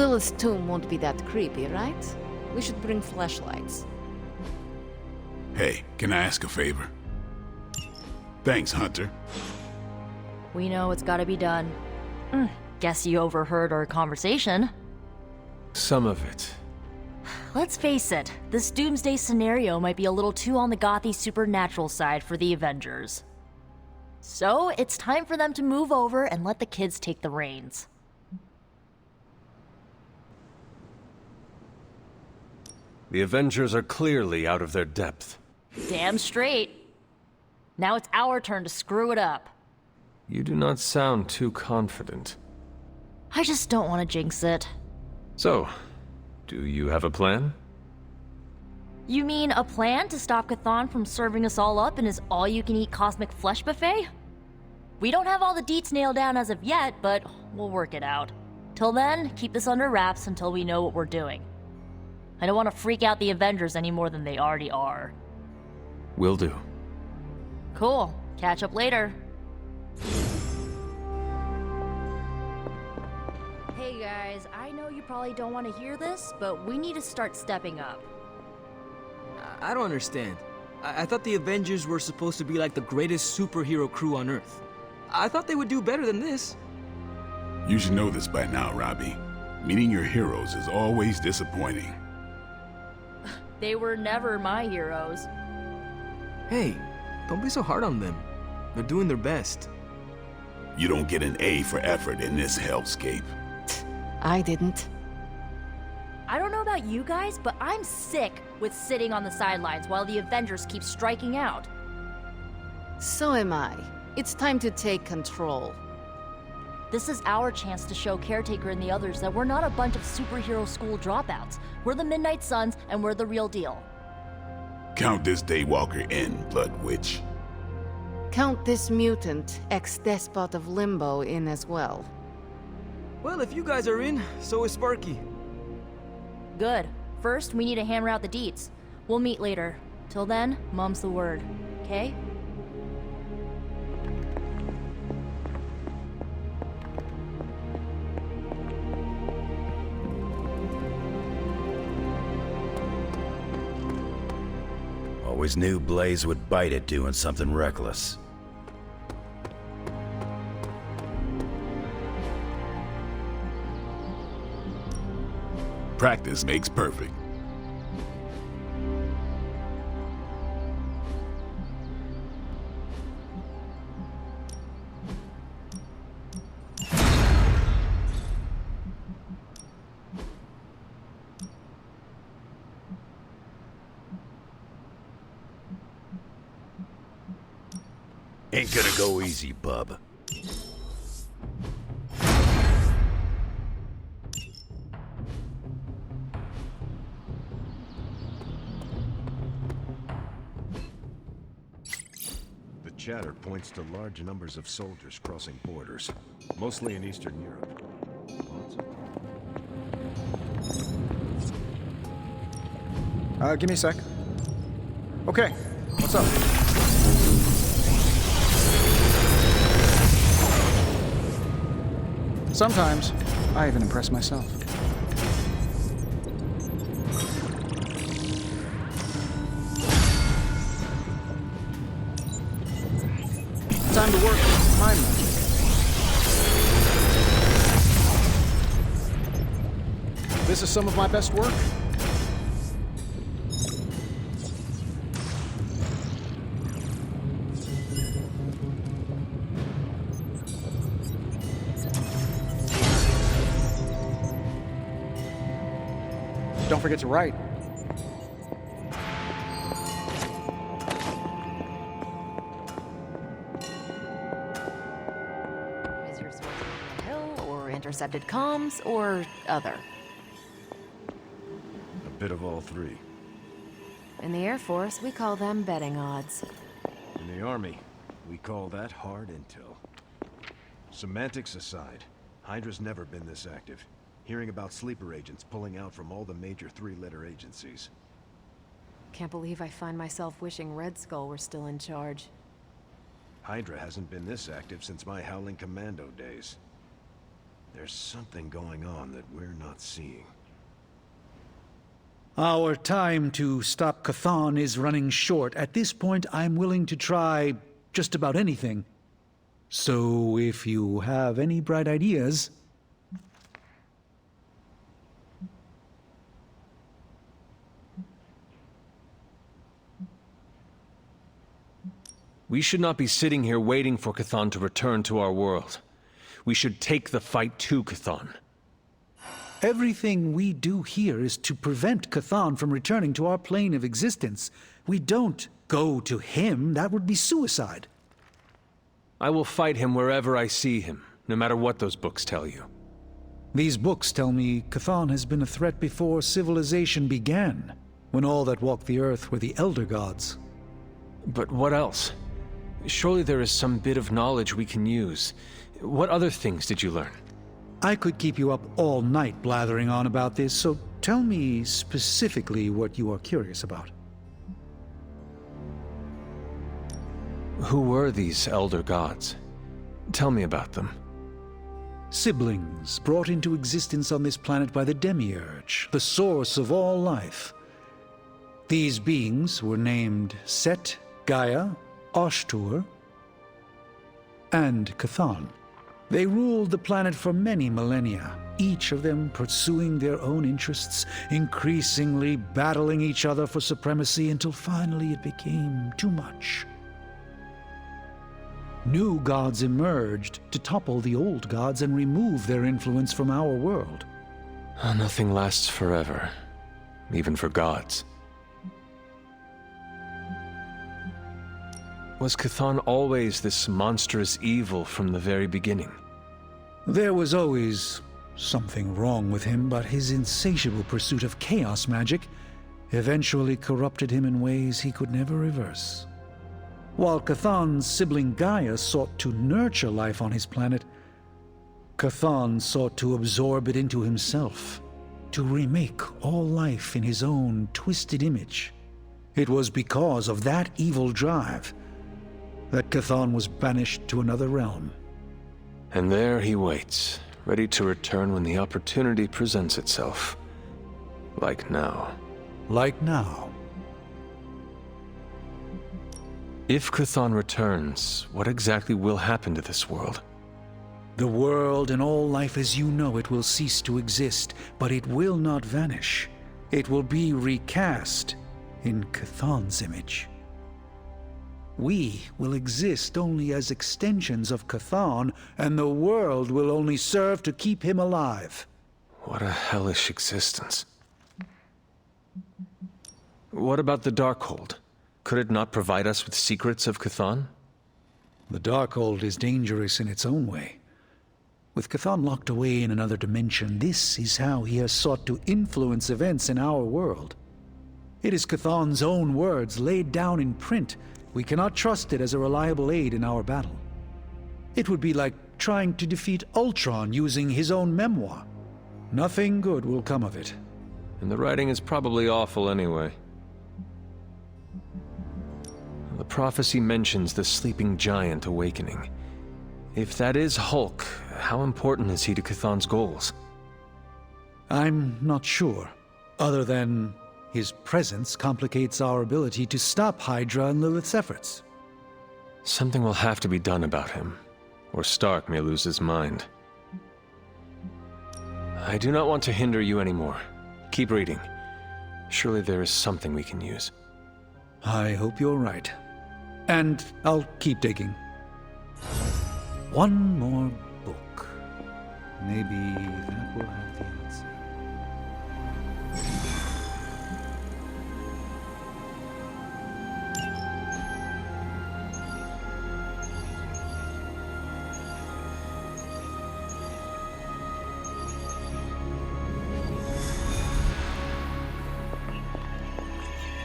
Lilith's tomb won't be that creepy, right? We should bring flashlights. Hey, can I ask a favor? Thanks, Hunter. We know it's gotta be done. Guess you overheard our conversation. Some of it. Let's face it, this doomsday scenario might be a little too on the gothy supernatural side for the Avengers. So, it's time for them to move over and let the kids take the reins. The Avengers are clearly out of their depth. Damn straight. Now it's our turn to screw it up. You do not sound too confident. I just don't want to jinx it. So, do you have a plan? You mean a plan to stop Cathon from serving us all up in his all-you-can-eat cosmic flesh buffet? We don't have all the deets nailed down as of yet, but we'll work it out. Till then, keep this under wraps until we know what we're doing. I don't want to freak out the Avengers any more than they already are. Will do. Cool. Catch up later. Hey guys, I know you probably don't want to hear this, but we need to start stepping up. I don't understand. I thought the Avengers were supposed to be like the greatest superhero crew on Earth. I thought they would do better than this. You should know this by now, Robbie. Meeting your heroes is always disappointing. They were never my heroes. Hey, don't be so hard on them. They're doing their best. You don't get an A for effort in this hellscape. I didn't. I don't know about you guys, but I'm sick with sitting on the sidelines while the Avengers keep striking out. So am I. It's time to take control. This is our chance to show Caretaker and the others that we're not a bunch of superhero school dropouts. We're the Midnight Suns, and we're the real deal. Count this Daywalker in, Blood Witch. Count this mutant, ex-despot of Limbo, in as well. Well, if you guys are in, so is Sparky. Good. First, we need to hammer out the deets. We'll meet later. Till then, mum's the word. Okay? Always knew Blaze would bite at doing something reckless. Practice makes perfect. Ain't gonna go easy, bub. The chatter points to large numbers of soldiers crossing borders, mostly in Eastern Europe. Give me a sec. Okay, what's up? Sometimes, I even impress myself. Time to work my magic. This is some of my best work. Don't forget to write. Is your source on the hill, or intercepted comms, or other? A bit of all three. In the Air Force, we call them betting odds. In the Army, we call that hard intel. Semantics aside, Hydra's never been this active. Hearing about sleeper agents pulling out from all the major three-letter agencies. Can't believe I find myself wishing Red Skull were still in charge. Hydra hasn't been this active since my Howling Commando days. There's something going on that we're not seeing. Our time to stop Cathon is running short. At this point, I'm willing to try just about anything. So if you have any bright ideas... We should not be sitting here waiting for Cathon to return to our world. We should take the fight to Cathon. Everything we do here is to prevent Cathon from returning to our plane of existence. We don't go to him. That would be suicide. I will fight him wherever I see him, no matter what those books tell you. These books tell me Cathon has been a threat before civilization began, when all that walked the earth were the Elder Gods. But what else? Surely there is some bit of knowledge we can use. What other things did you learn? I could keep you up all night blathering on about this, so tell me specifically what you are curious about. Who were these Elder Gods? Tell me about them. Siblings brought into existence on this planet by the Demiurge, the source of all life. These beings were named Set, Gaia, Ashtur, and Cathon. They ruled the planet for many millennia, each of them pursuing their own interests, increasingly battling each other for supremacy until finally it became too much. New gods emerged to topple the old gods and remove their influence from our world. Nothing lasts forever, even for gods. Was Cathon always this monstrous evil from the very beginning? There was always something wrong with him, but his insatiable pursuit of chaos magic eventually corrupted him in ways he could never reverse. While Cathon's sibling Gaia sought to nurture life on his planet, Cathon sought to absorb it into himself, to remake all life in his own twisted image. It was because of that evil drive that Cathon was banished to another realm. And there he waits, ready to return when the opportunity presents itself. Like now. Like now. If Cathon returns, what exactly will happen to this world? The world and all life as you know it will cease to exist, but it will not vanish. It will be recast in Cathon's image. We will exist only as extensions of Cathon, and the world will only serve to keep him alive. What a hellish existence. What about the Darkhold? Could it not provide us with secrets of Cathon? The Darkhold is dangerous in its own way. With Cathon locked away in another dimension, this is how he has sought to influence events in our world. It is Cathon's own words laid down in print. We cannot trust it as a reliable aid in our battle. It would be like trying to defeat Ultron using his own memoir. Nothing good will come of it. And the writing is probably awful anyway. The prophecy mentions the sleeping giant awakening. If that is Hulk, how important is he to Cathon's goals? I'm not sure, other than his presence complicates our ability to stop Hydra and Lilith's efforts. Something will have to be done about him, or Stark may lose his mind. I do not want to hinder you anymore. Keep reading. Surely there is something we can use. I hope you're right. And I'll keep digging. One more book. Maybe that will have the answer.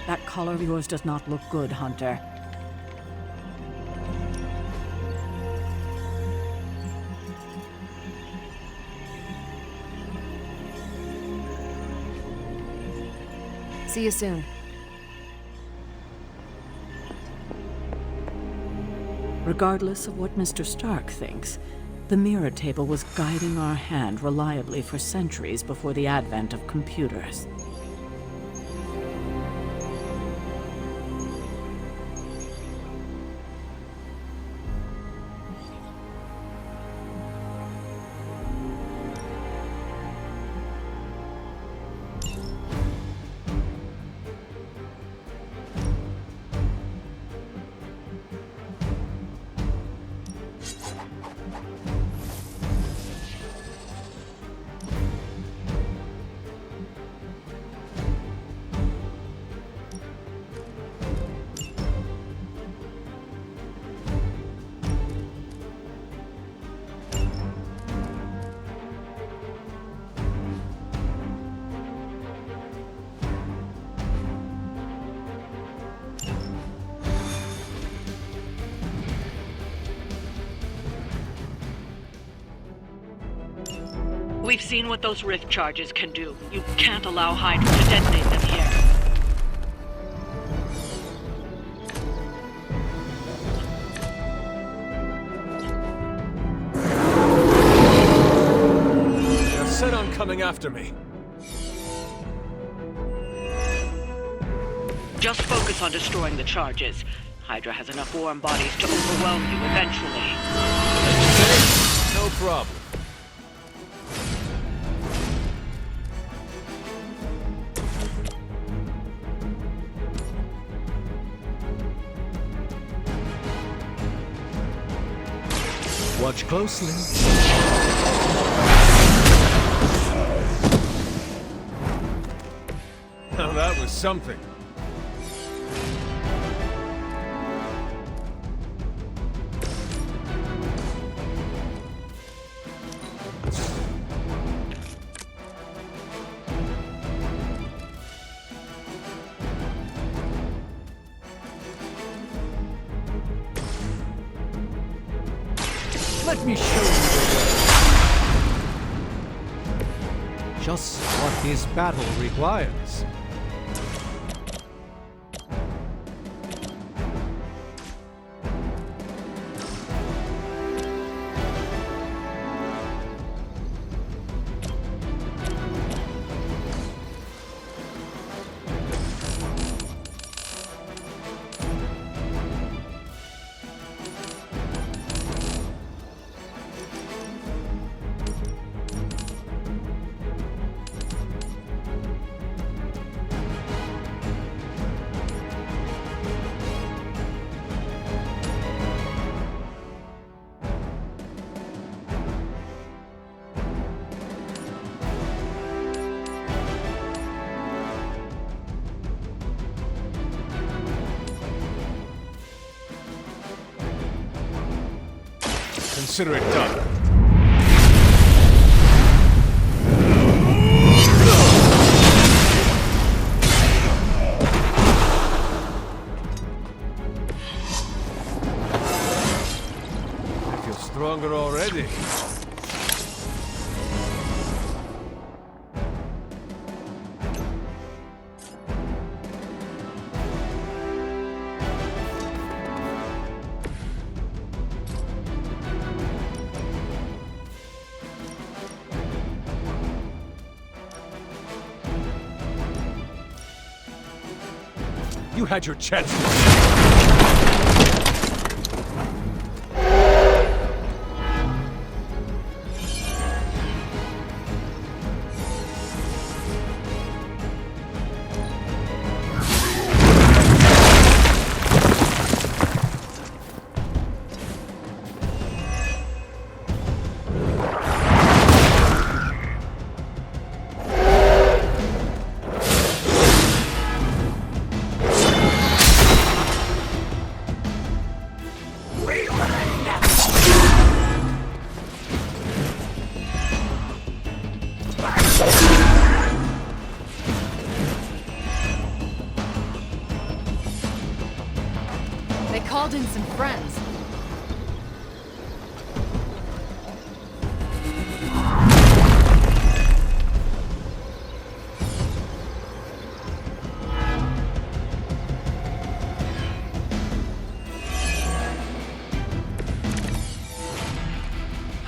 That collar of yours does not look good, Hunter. See you soon. Regardless of what Mr. Stark thinks, The mirror table was guiding our hand reliably for centuries before the advent of computers. We've seen what those rift charges can do. You can't allow Hydra to detonate them here. They're set on coming after me. Just focus on destroying the charges. Hydra has enough warm bodies to overwhelm you eventually. No problem. Watch closely. Now that was something. Let me show you just what this battle requires. Consider it done. I feel stronger already. You had your chance. They called in some friends.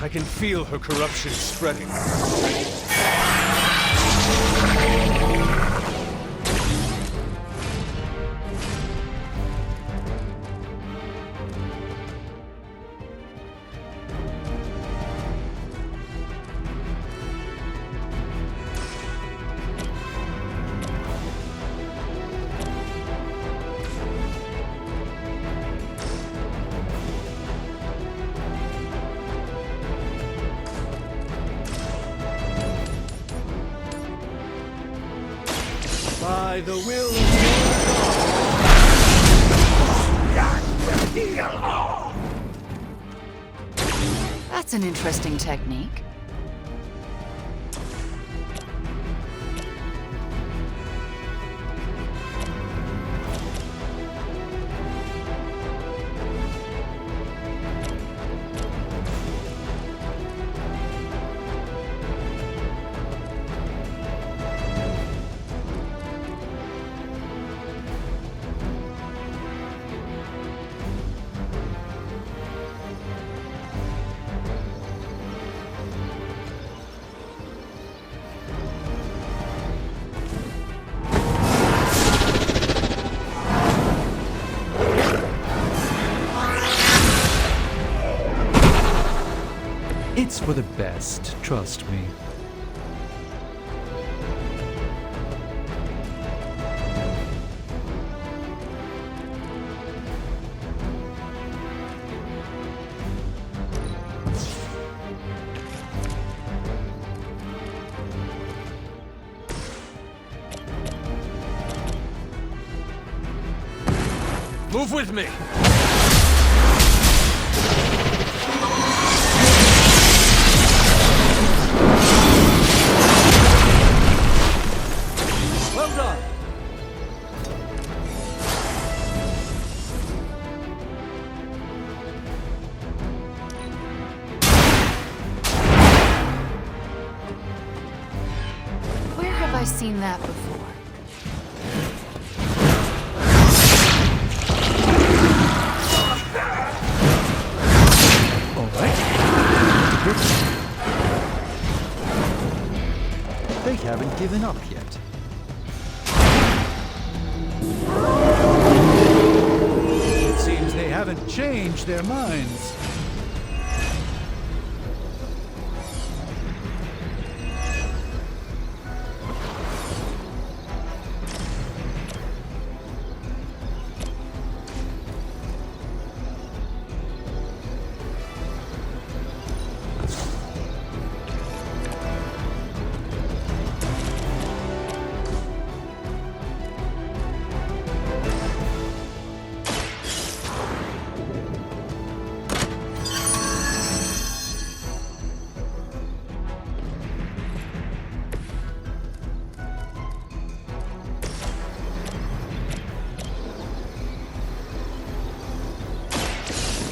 I can feel her corruption spreading. By the will of That's an interesting technique. It's for the best, trust me. Move with me! Well done. Where have I seen that before? They haven't given up yet. It seems they haven't changed their minds.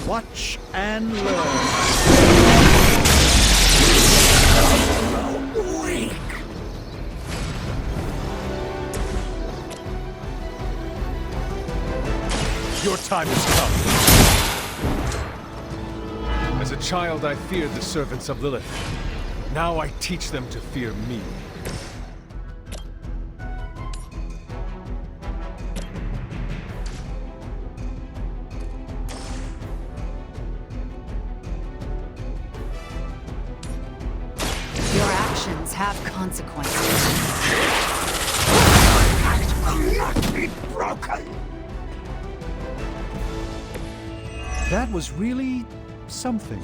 Watch and learn. Your time has come. As a child, I feared the servants of Lilith. Now I teach them to fear me. Your actions have consequences. That was really something.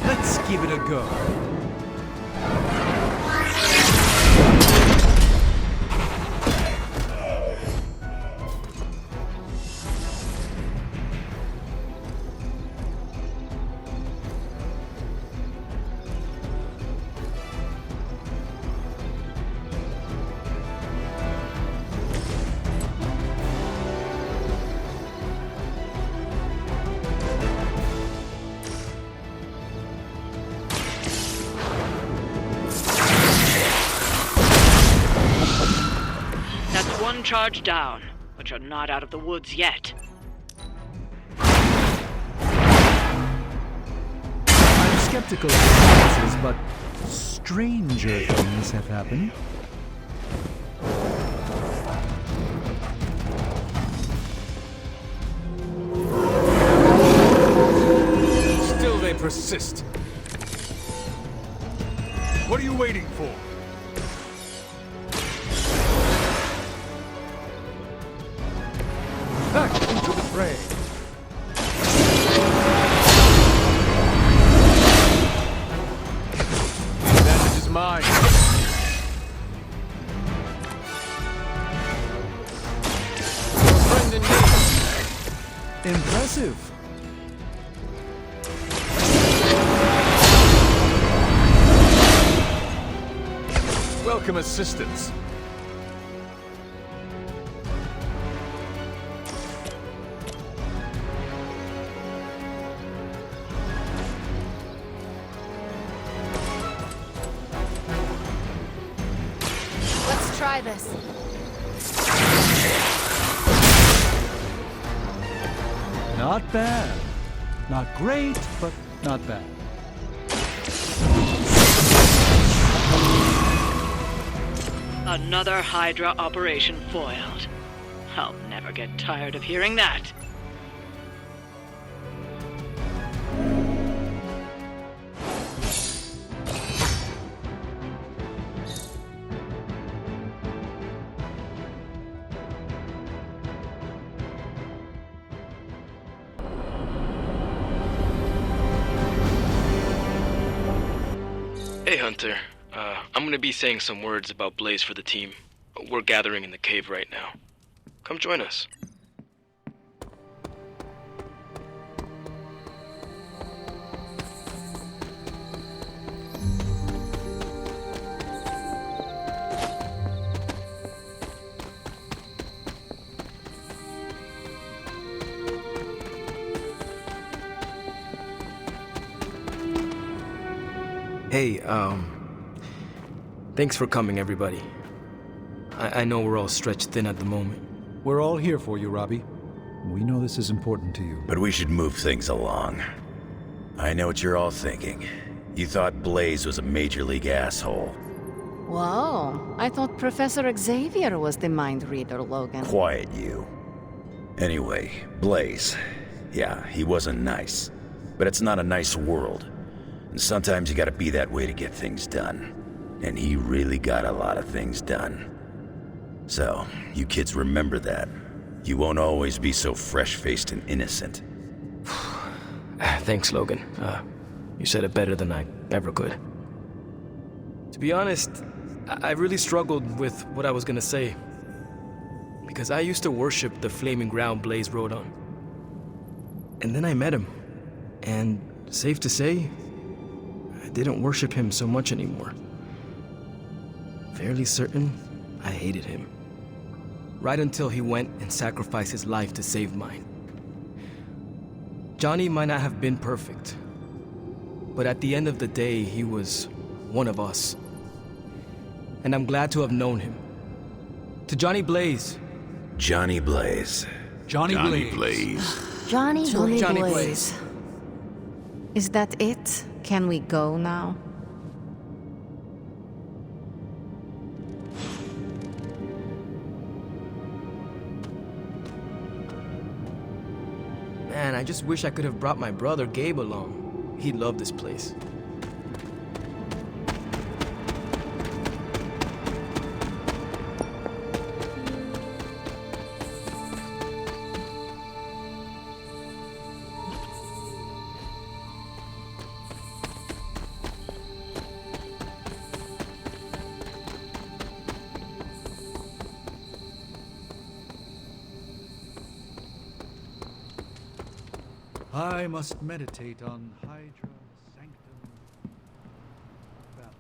Let's give it a go. charge down, but you're not out of the woods yet. I'm skeptical of appearances, but stranger things have happened. Still they persist. What are you waiting for? Back into the fray. Advantage is mine. Your friend and me. Impressive. Welcome assistance. Let's try this. Not bad. Not great, but not bad. Another Hydra operation foiled. I'll never get tired of hearing that. Hey Hunter, I'm gonna be saying some words about Blaze for the team. We're gathering in the cave right now. Come join us. Hey, thanks for coming, everybody. I know we're all stretched thin at the moment. We're all here for you, Robbie. We know this is important to you. But we should move things along. I know what you're all thinking. You thought Blaze was a major league asshole. Whoa, I thought Professor Xavier was the mind reader, Logan. Quiet, you. Anyway, Blaze. Yeah, he wasn't nice. But it's not a nice world. And sometimes you gotta be that way to get things done. And he really got a lot of things done. So, you kids remember that. You won't always be so fresh-faced and innocent. Thanks, Logan. You said it better than I ever could. To be honest, I really struggled with what I was gonna say. Because I used to worship the flaming ground Blaze rode on. And then I met him. And safe to say, I didn't worship him so much anymore. Fairly certain I hated him. Right until he went and sacrificed his life to save mine. Johnny might not have been perfect, but at the end of the day, he was one of us. And I'm glad to have known him. To Johnny Blaze. Johnny Blaze. Johnny Johnny Blaze. Blaze. Johnny Johnny Blaze. Is that it? Can we go now? Man, I just wish I could have brought my brother Gabe along. He'd love this place. I must meditate on Hydra Sanctum. Val.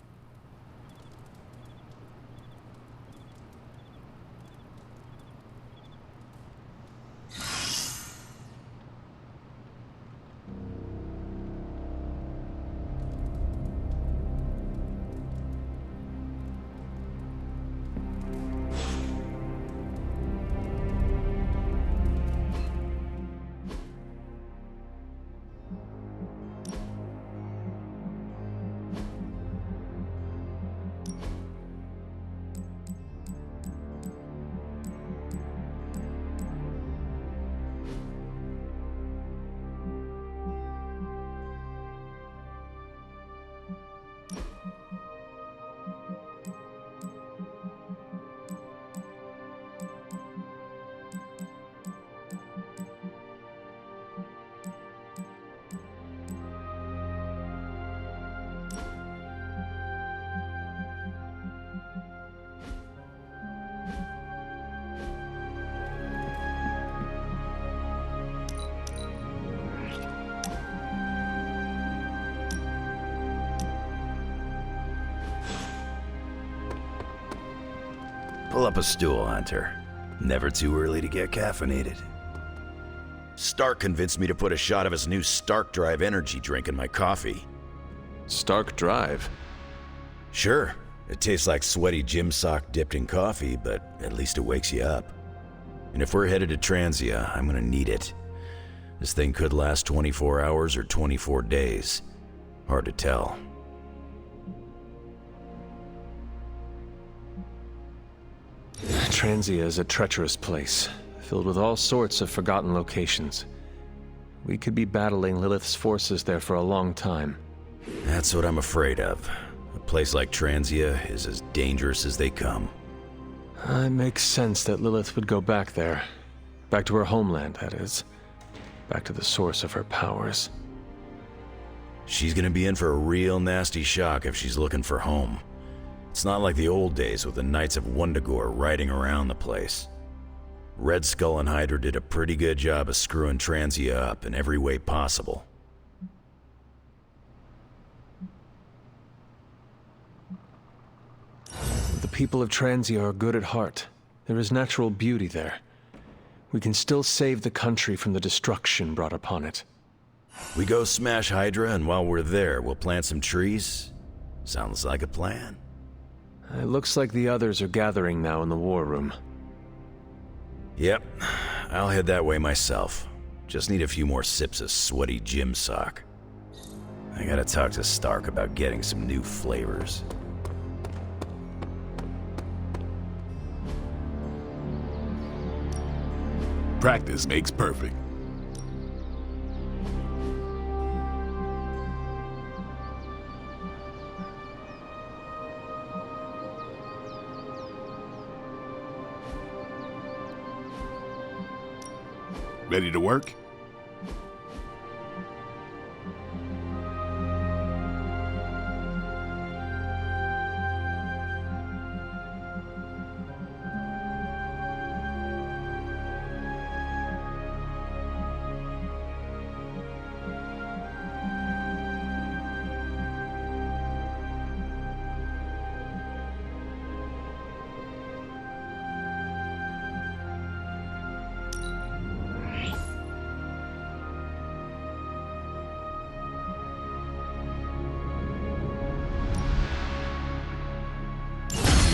Pull up a stool, Hunter. Never too early to get caffeinated. Stark convinced me to put a shot of his new Stark Drive energy drink in my coffee. Stark Drive? Sure. It tastes like sweaty gym sock dipped in coffee, but at least it wakes you up. And if we're headed to Transia, I'm gonna need it. This thing could last 24 hours or 24 days. Hard to tell. Transia is a treacherous place, filled with all sorts of forgotten locations. We could be battling Lilith's forces there for a long time. That's what I'm afraid of. A place like Transia is as dangerous as they come. It makes sense that Lilith would go back there. Back to her homeland, that is. Back to the source of her powers. She's gonna be in for a real nasty shock if she's looking for home. It's not like the old days with the Knights of Wundagore riding around the place. Red Skull and Hydra did a pretty good job of screwing Transia up in every way possible. The people of Transia are good at heart. There is natural beauty there. We can still save the country from the destruction brought upon it. We go smash Hydra, and while we're there, we'll plant some trees? Sounds like a plan. It looks like the others are gathering now in the war room. Yep, I'll head that way myself. Just need a few more sips of sweaty gym sock. I gotta talk to Stark about getting some new flavors. Practice makes perfect. Ready to work?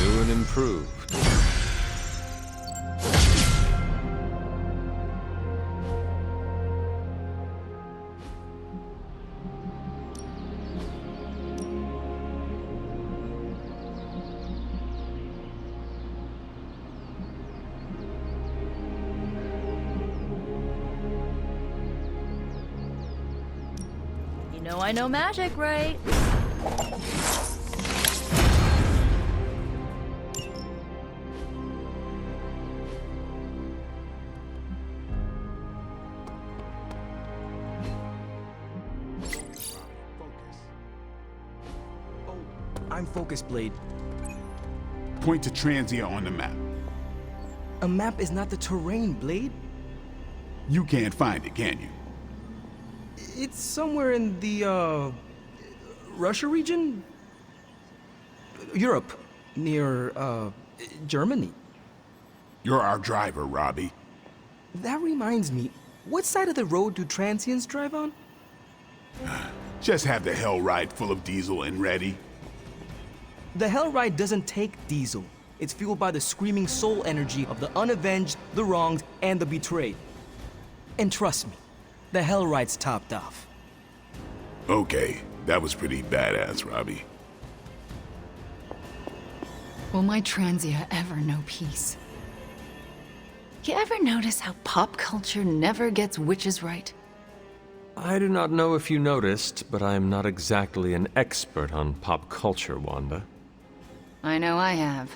New and improved. You know I know magic, right? I'm focused, Blade. Point to Transia on the map. A map is not the terrain, Blade. You can't find it, can you? It's somewhere in the, Russia region? Europe, near, Germany. You're our driver, Robbie. That reminds me, what side of the road do transients drive on? Just have the hell ride full of diesel and ready. The Hell Ride doesn't take diesel. It's fueled by the screaming soul energy of the unavenged, the wronged, and the betrayed. And trust me, the Hell Ride's topped off. Okay, that was pretty badass, Robbie. Will my Transia ever know peace? You ever notice how pop culture never gets witches right? I do not know if you noticed, but I am not exactly an expert on pop culture, Wanda. I know I have.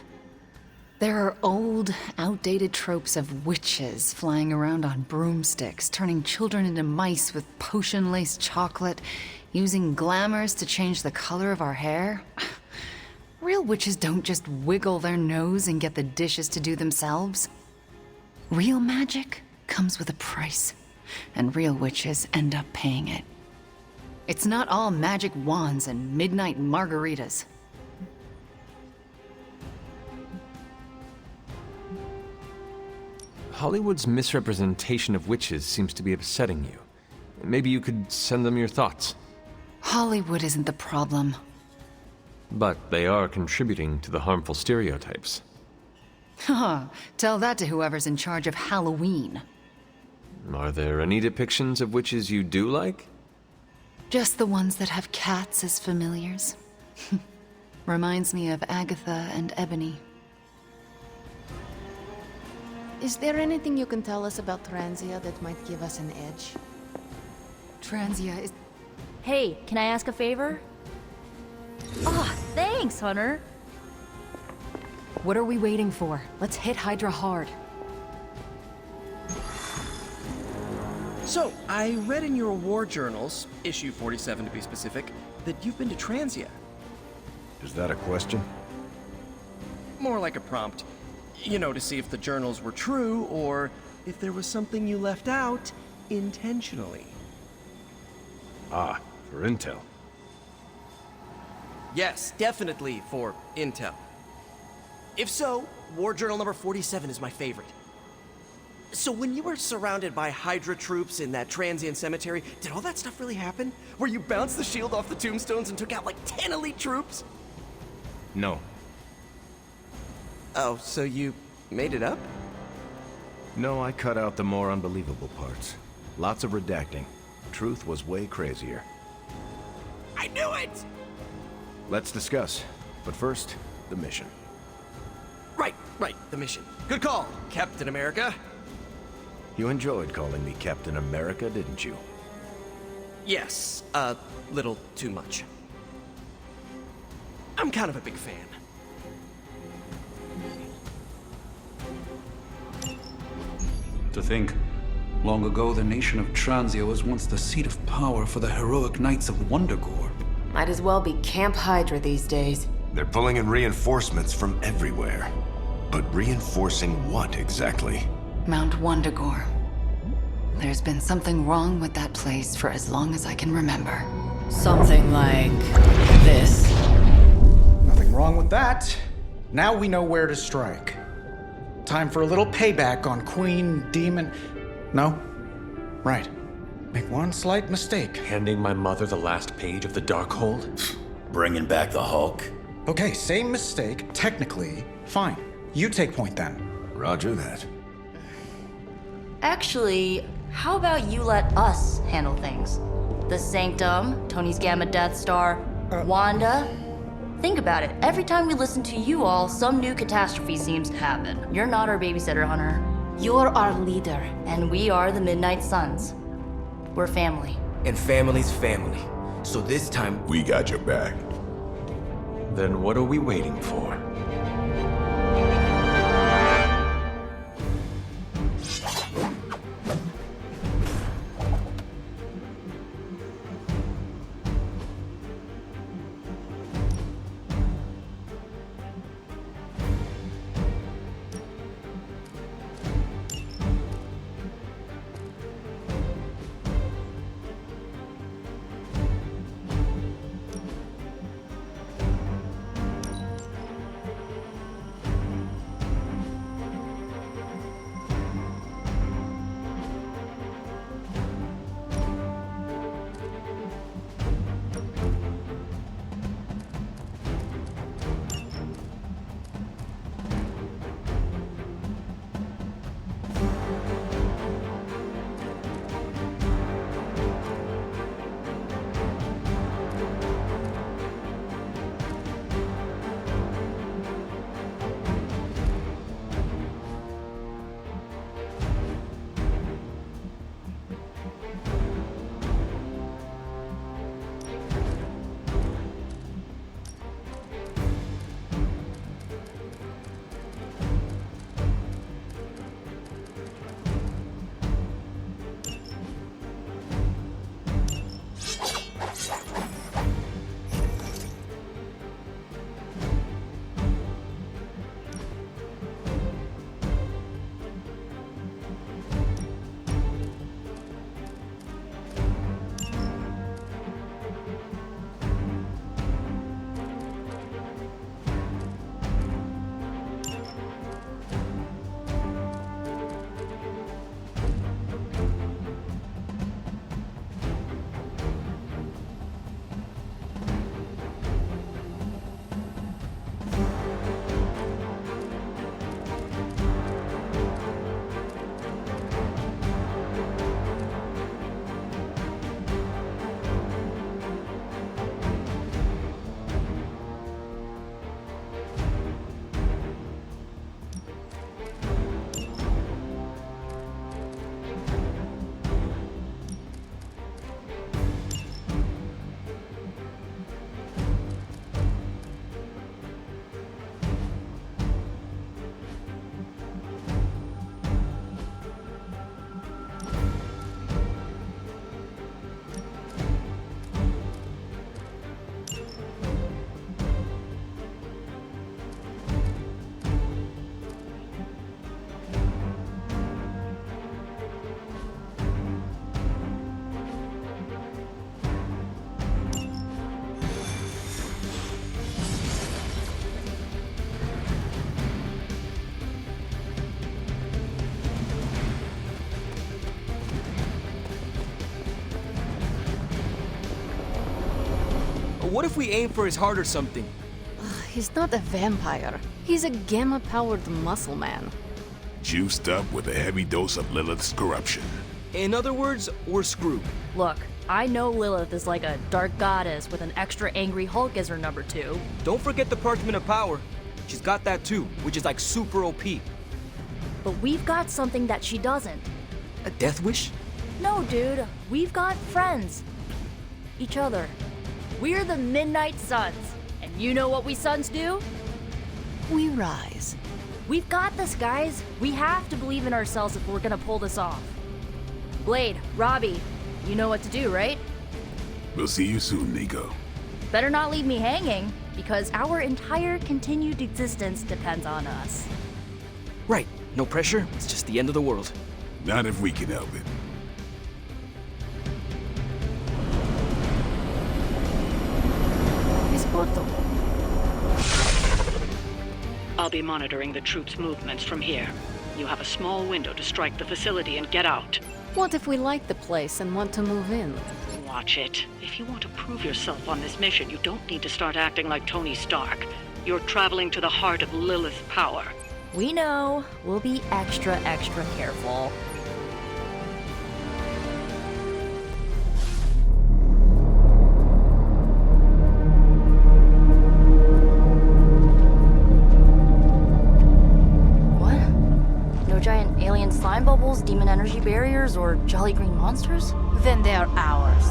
There are old, outdated tropes of witches flying around on broomsticks, turning children into mice with potion-laced chocolate, using glamours to change the color of our hair. Real witches don't just wiggle their nose and get the dishes to do themselves. Real magic comes with a price, and real witches end up paying it. It's not all magic wands and midnight margaritas. Hollywood's misrepresentation of witches seems to be upsetting you. Maybe you could send them your thoughts. Hollywood isn't the problem. But they are contributing to the harmful stereotypes. Haha, tell that to whoever's in charge of Halloween. Are there any depictions of witches you do like? Just the ones that have cats as familiars. Reminds me of Agatha and Ebony. Is there anything you can tell us about Transia that might give us an edge? Transia is... Hey, can I ask a favor? Ah, thanks, Hunter. What are we waiting for? Let's hit Hydra hard. So, I read in your war journals, issue 47 to be specific, that you've been to Transia. Is that a question? More like a prompt. You know, to see if the journals were true, or if there was something you left out intentionally. Ah, for intel. Yes, definitely for intel. If so, war journal number 47 is my favorite. So when you were surrounded by Hydra troops in that Transian cemetery, did all that stuff really happen? Where you bounced the shield off the tombstones and took out like 10 elite troops? No. Oh, so you made it up? No, I cut out the more unbelievable parts. Lots of redacting. Truth was way crazier. I knew it! Let's discuss. But first, the mission. Right, the mission. Good call, Captain America. You enjoyed calling me Captain America, didn't you? Yes, a little too much. I'm kind of a big fan. To think, long ago the nation of Transia was once the seat of power for the heroic knights of Wondergorp. Might as well be Camp Hydra these days. They're pulling in reinforcements from everywhere. But reinforcing what exactly? Mount Wondergorp. There's been something wrong with that place for as long as I can remember. Something like this. Nothing wrong with that. Now we know where to strike. Time for a little payback on Queen, Demon... No? Right. Make one slight mistake. Handing my mother the last page of the Darkhold? Bringing back the Hulk? Okay, same mistake. Technically, fine. You take point then. Roger that. Actually, how about you let us handle things? The Sanctum, Tony's Gamma Death Star, Wanda. Think about it. Every time we listen to you all, some new catastrophe seems to happen. You're not our babysitter, Hunter. You're our leader. And we are the Midnight Suns. We're family. And family's family. So this time... We got your back. Then what are we waiting for? What if we aim for his heart or something? He's not a vampire. He's a gamma-powered muscle man. Juiced up with a heavy dose of Lilith's corruption. In other words, we're screwed. Look, I know Lilith is like a dark goddess with an extra angry Hulk as her number 2. Don't forget the Parchment of Power. She's got that too, which is like super OP. But we've got something that she doesn't. A death wish? No, dude. We've got friends. Each other. We're the Midnight Suns. And you know what we Suns do? We rise. We've got this, guys. We have to believe in ourselves if we're gonna pull this off. Blade, Robbie, you know what to do, right? We'll see you soon, Nico. Better not leave me hanging, because our entire continued existence depends on us. Right. No pressure. It's just the end of the world. Not if we can help it. I'll be monitoring the troops' movements from here. You have a small window to strike the facility and get out. What if we like the place and want to move in? Watch it. If you want to prove yourself on this mission, you don't need to start acting like Tony Stark. You're traveling to the heart of Lilith's power. We know. We'll be extra careful. Giant alien slime bubbles, demon energy barriers, or jolly green monsters? Then they are ours.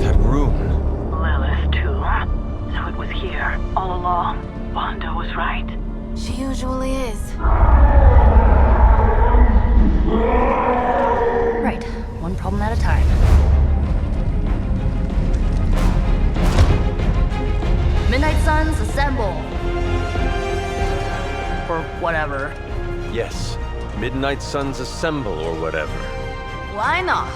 That room. Lilith, too. So it was here, all along. Wanda was right. She usually is. Right. One problem at a time. Midnight Suns, assemble! Or whatever. Yes. Midnight Suns assemble or whatever. Why not?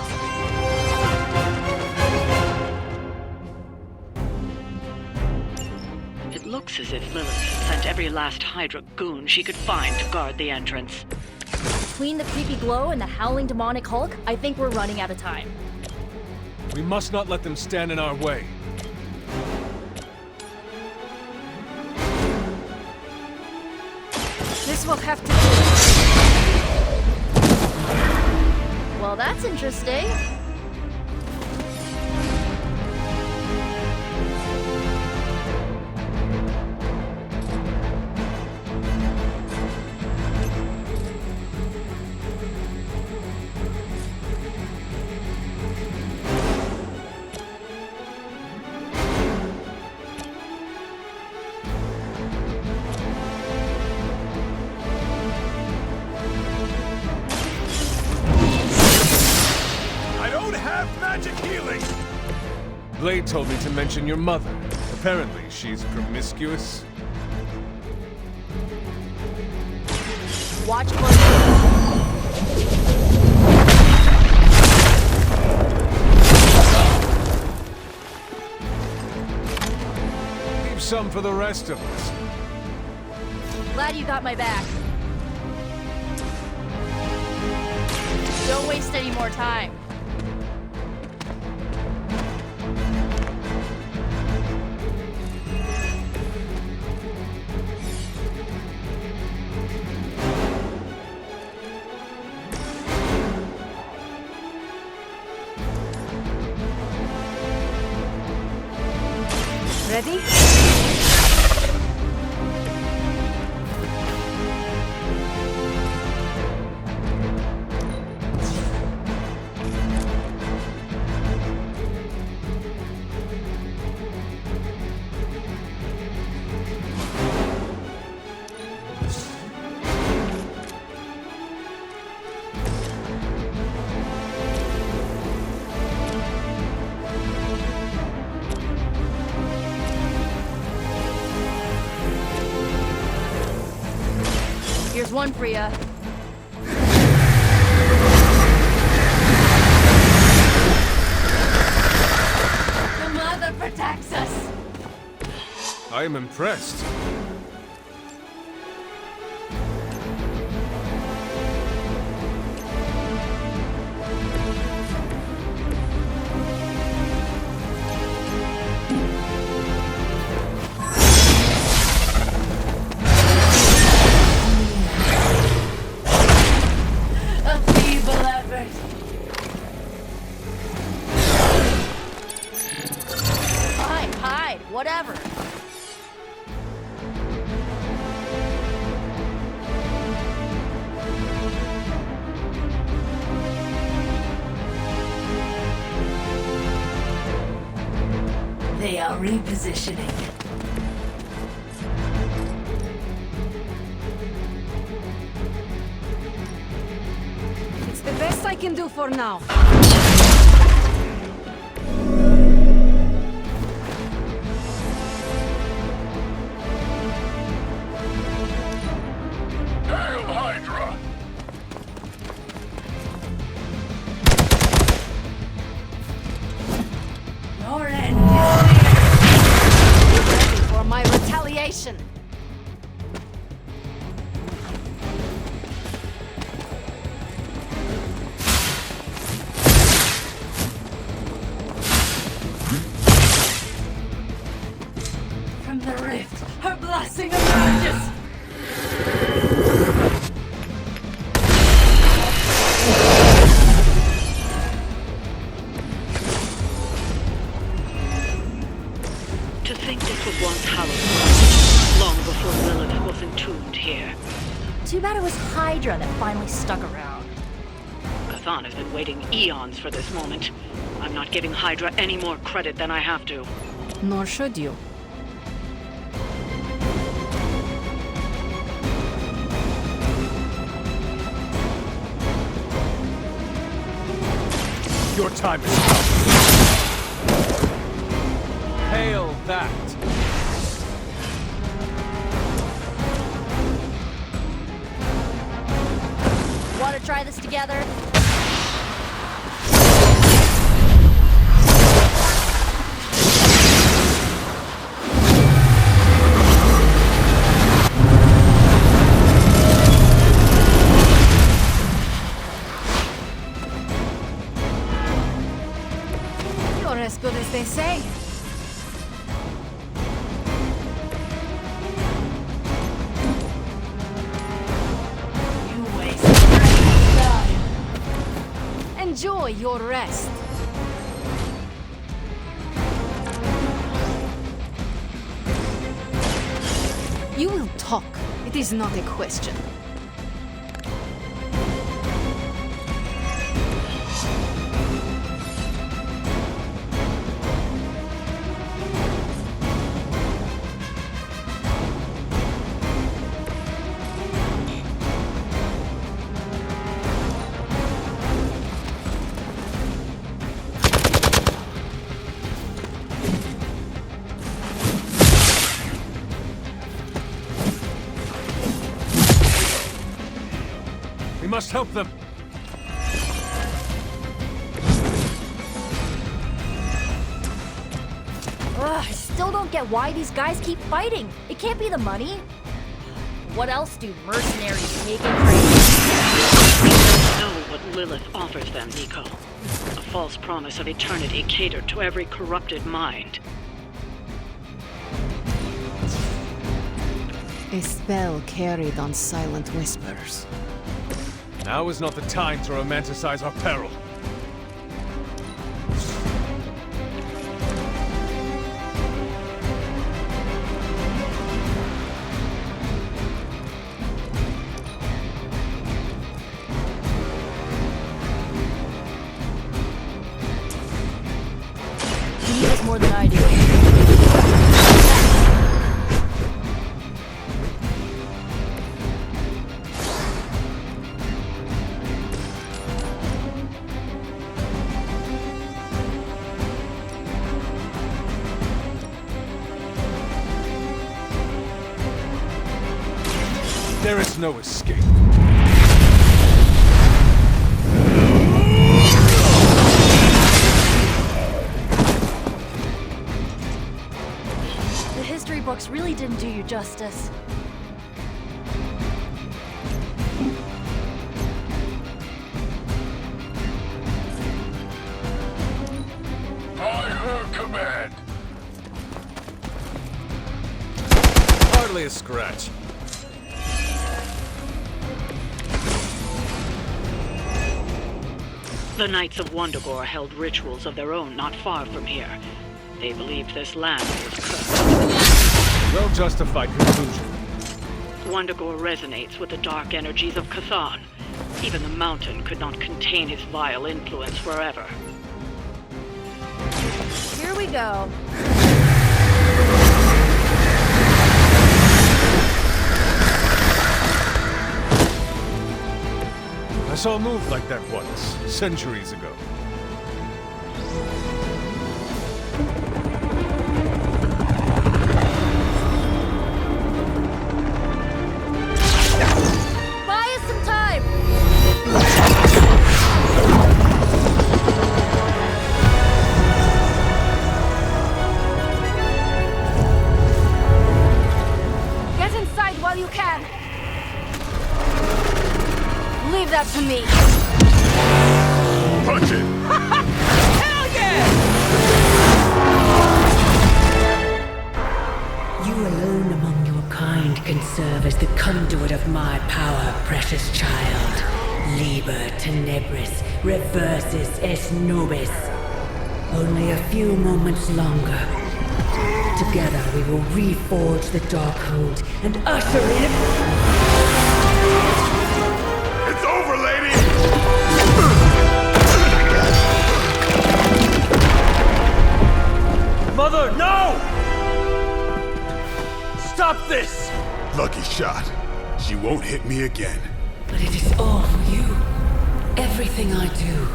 It looks as if Lilith sent every last Hydra goon she could find to guard the entrance. Between the creepy glow and the howling demonic Hulk, I think we're running out of time. We must not let them stand in our way. This will have to do. Well, that's interesting. Blade told me to mention your mother. Apparently, she's promiscuous. Watch closely. Leave some for the rest of us. Glad you got my back. Don't waste any more time. Ready? Here's one for ya. The mother protects us. I am impressed. whatever. They are repositioning. It's the best I can do for now. Hail Hydra! Your end is near. Get ready for my retaliation. From the rift, her blessing emerges. To think this was once hallowed ground, long before Lilith was entombed here. Too bad it was Hydra that finally stuck around. Cathon has been waiting eons for this moment. I'm not giving Hydra any more credit than I have to. Nor should you. Your time is up. Hail that. Want to try this together? You're as good as they say. You waste precious time. Enjoy your rest. You will talk. It is not a question. We must help them. Ugh, I still don't get why these guys keep fighting. It can't be the money. What else do mercenaries take in trade? Know what Lilith offers them, Nico. A false promise of eternity catered to every corrupted mind. A spell carried on silent whispers. Now is not the time to romanticize our peril. You need this more than I do. There is no escape. The history books really didn't do you justice. By her command. Hardly a scratch. The Knights of Wondagore held rituals of their own not far from here. They believed this land was cursed. Well-justified conclusion. Wundagore resonates with the dark energies of Cathon. Even the mountain could not contain his vile influence forever. Here we go. I saw a move like that once, centuries ago. Buy us some time! Get inside while you can! Leave that to me! Punch it! Hell yeah! You alone among your kind can serve as the conduit of my power, precious child. Liber tenebris reversus es nobis. Only a few moments longer. Together we will reforge the Darkhold and usher in... It's over, lady! Mother, no! Stop this! Lucky shot. She won't hit me again. But it is all for you. Everything I do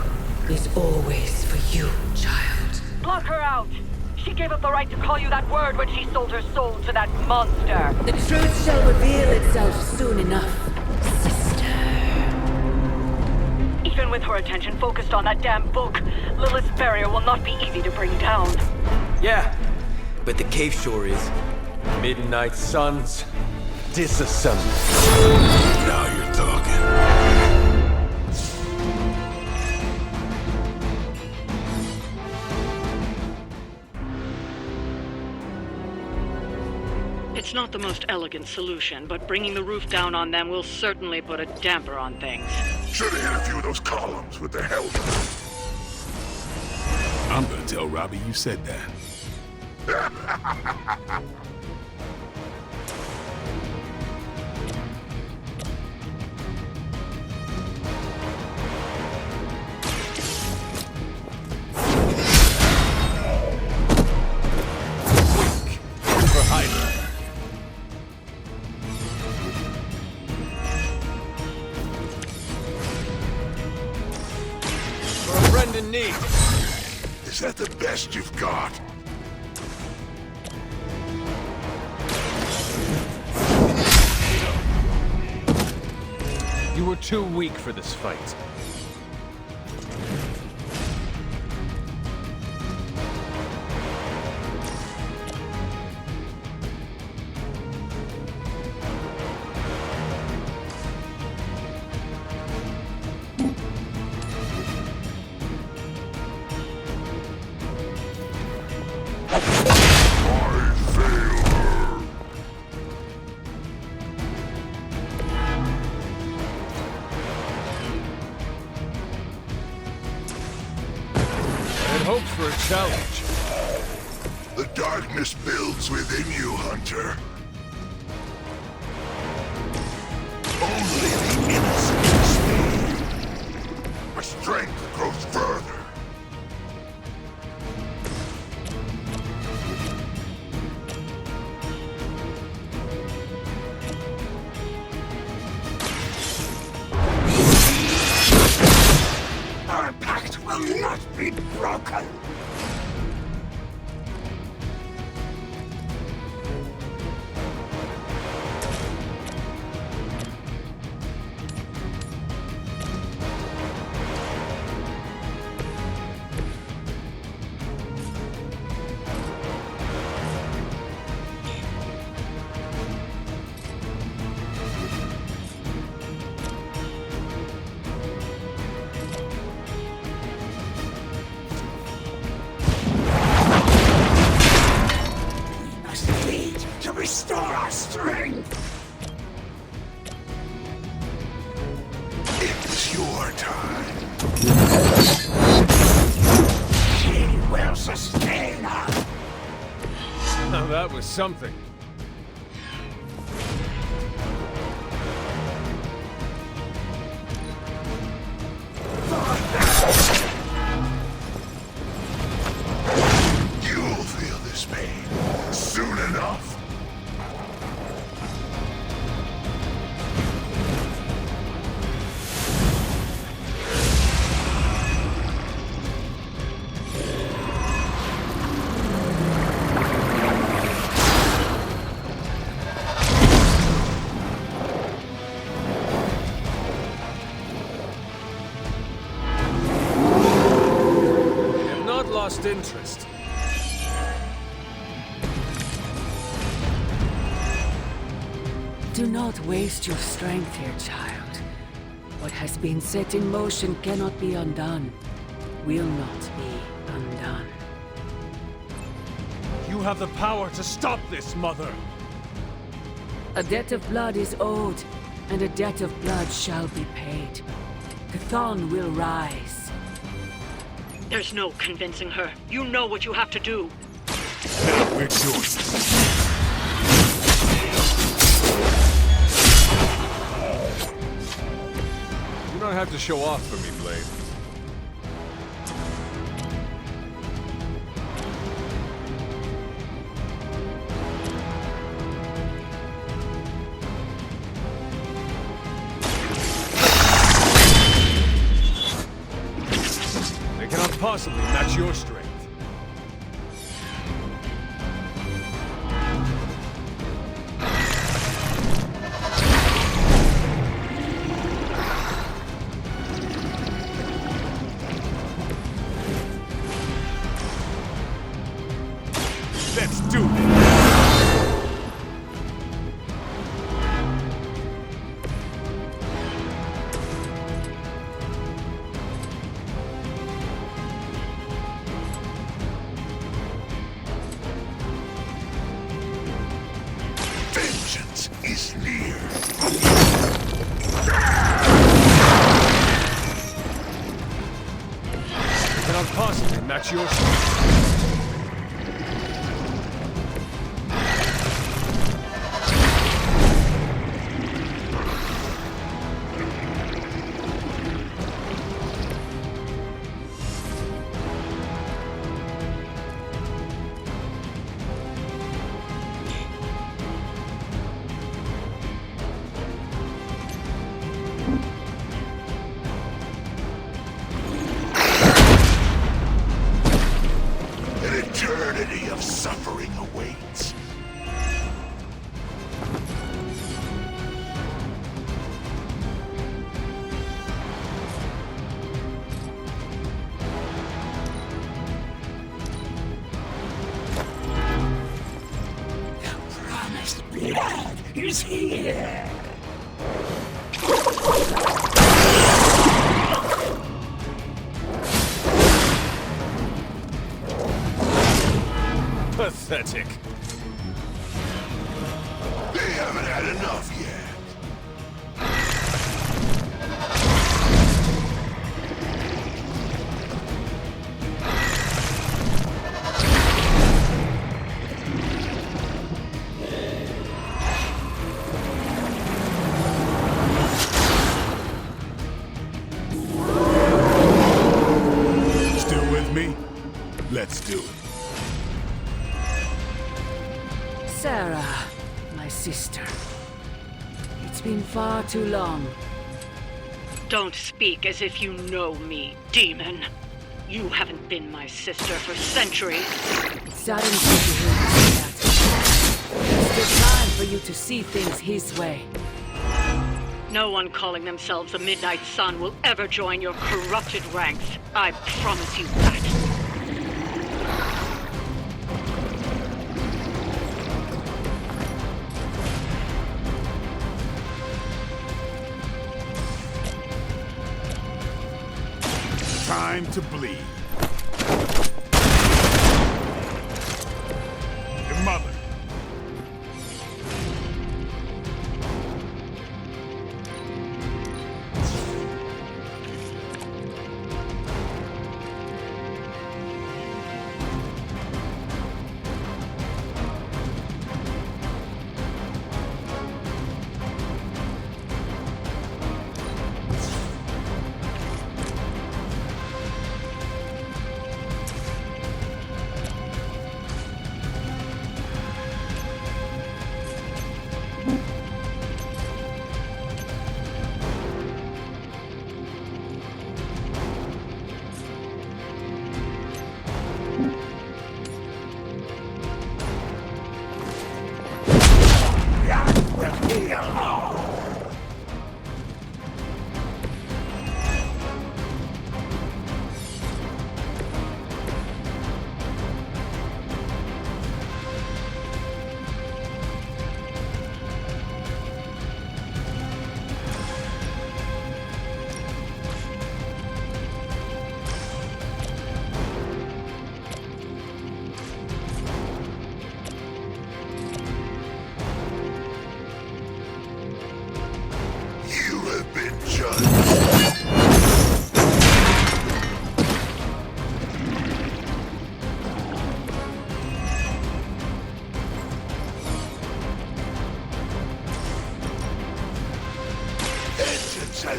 is always for you, child. Block her out! She gave up the right to call you that word when she sold her soul to that monster. The truth shall reveal itself soon enough, sister. Even with her attention focused on that damn book, Lilith's barrier will not be easy to bring down. Yeah, but the cave shore is. Midnight suns, disassemble. Now you're talking. It's not the most elegant solution, but bringing the roof down on them will certainly put a damper on things. Should have hit a few of those columns with the help. I'm gonna tell Robbie you said that. For Hydra. For a friend in need. Is that the best you've got? You were too weak for this fight. Hopes for a challenge. The darkness builds within you, Hunter. Only the innocent can speak. My strength grows further. Our pact will not be broken. that was something. You'll feel this pain soon enough. Interest. Do not waste your strength here, child. What has been set in motion cannot be undone. Will not be undone. You have the power to stop this, Mother! A debt of blood is owed, and a debt of blood shall be paid. Cathon will rise. There's no convincing her. You know what you have to do. Now we're doing this. You don't have to show off for me, Blade. They cannot possibly match your strength. Let's do it! Vengeance is near. They cannot possibly match your strength. An eternity of suffering awaits. The promised blood is here. Pathetic. They haven't had enough yet. Still with me? Let's do it. Sarah, my sister. It's been far too long. Don't speak as if you know me, demon. You haven't been my sister for centuries. It saddens me to hear you say that. There's still time for you to see things his way. No one calling themselves the Midnight Sun will ever join your corrupted ranks. I promise you that. Time to bleed. Your mother.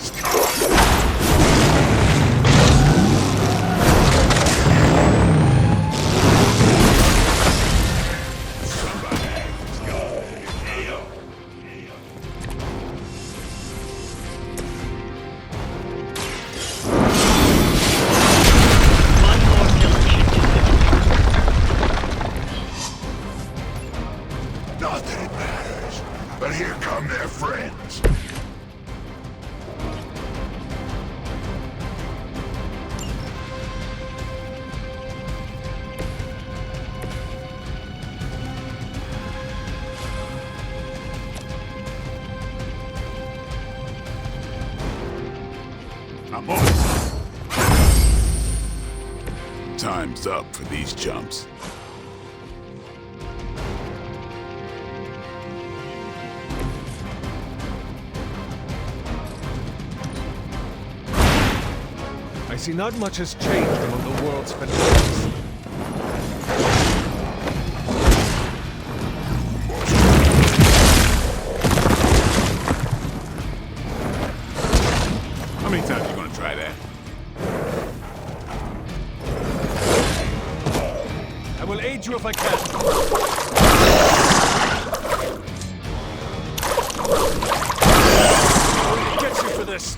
has come. Nothing matters, but here come their friends. I'm on. Time's up for these chumps. I see not much has changed among the world's fanatics. How many times you gonna try that? I will aid you if I can. I will get you for this.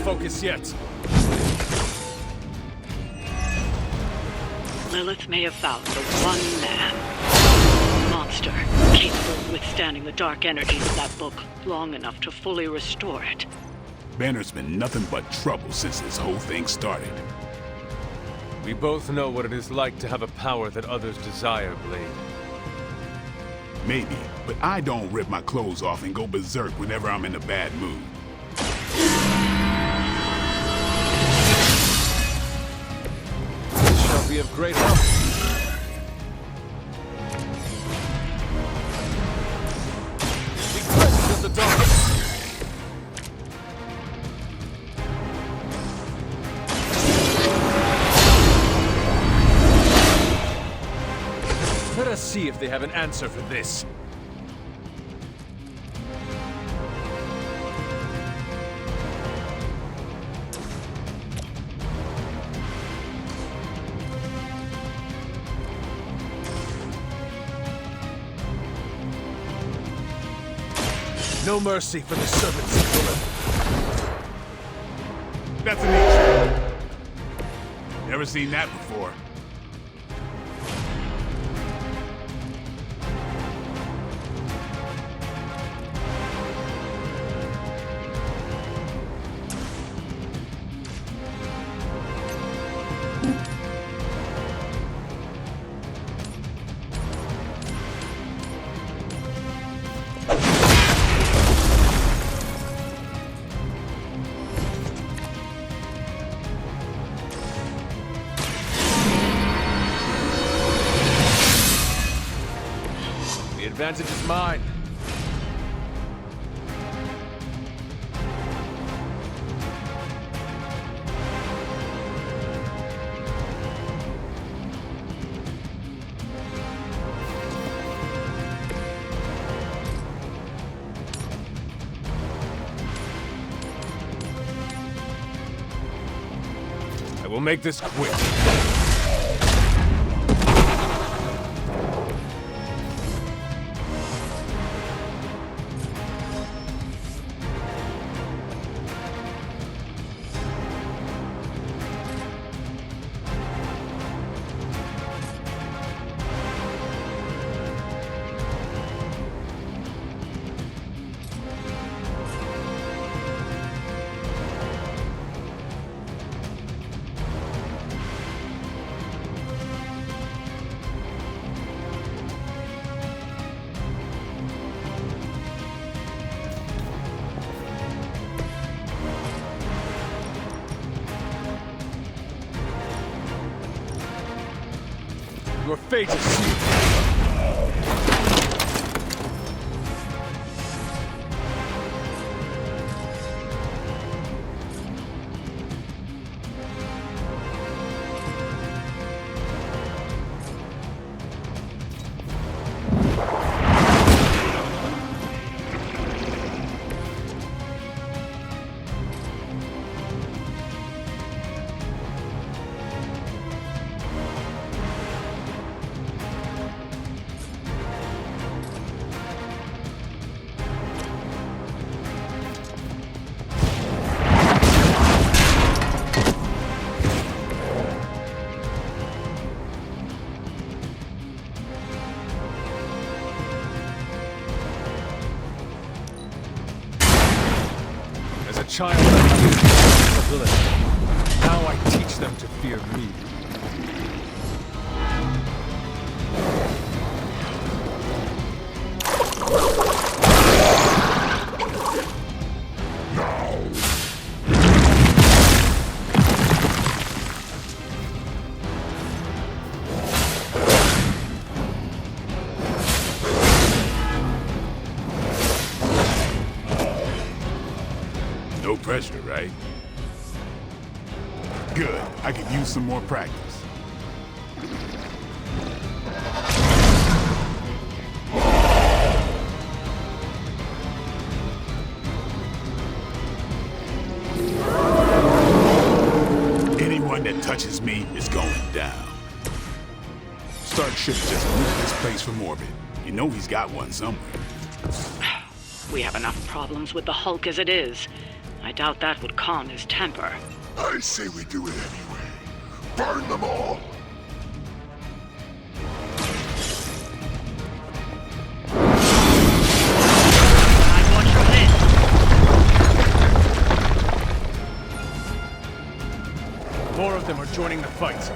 Focus yet. Lilith may have found the one man, monster, capable of withstanding the dark energies of that book long enough to fully restore it. Banner's been nothing but trouble since this whole thing started. We both know what it is like to have a power that others desire, Blade. Maybe, but I don't rip my clothes off and go berserk whenever I'm in a bad mood. Be of great help. Be cleansed of the darkness. Let us see if they have an answer for this. No mercy for the servants of Lilith. That's an issue. Never seen that before. The advantage is mine. I will make this quick. Your fate is sealed. Child, I feared responsibility. Now I teach them to fear me. No pressure, right? Good. I could use some more practice. Anyone that touches me is going down. Stark should have just moved this place from orbit. You know he's got one somewhere. We have enough problems with the Hulk as it is. I doubt that would calm his temper. I say we do it anyway. Burn them all! I'd watch your head. More of them are joining the fight.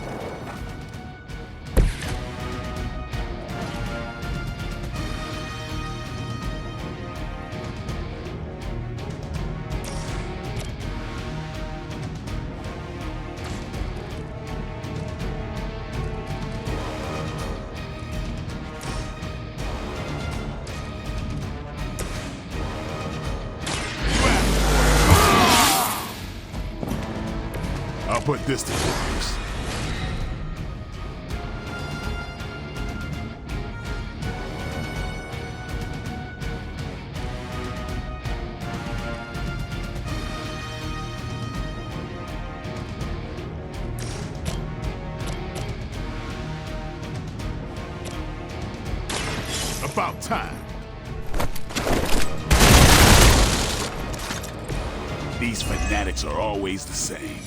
I'll put this to good use. About time. These fanatics are always the same.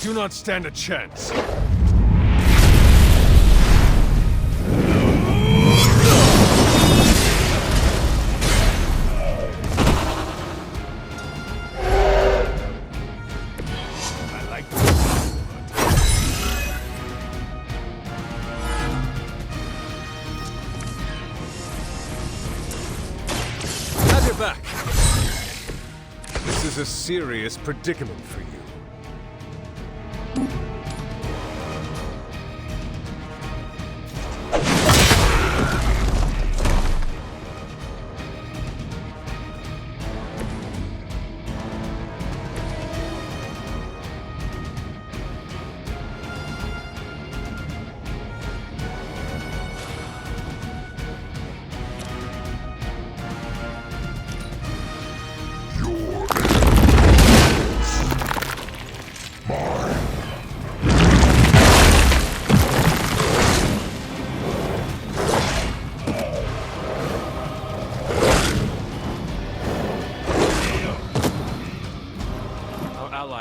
Do not stand a chance. I like this. Have your back. This is a serious predicament for you.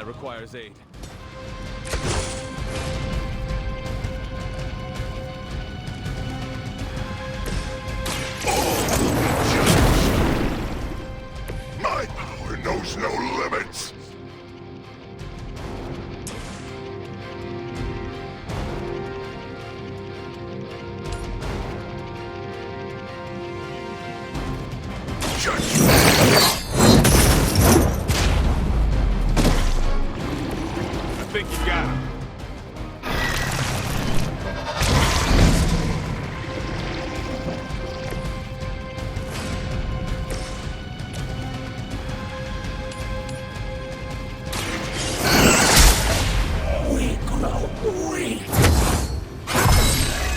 Requires aid. I think you got him.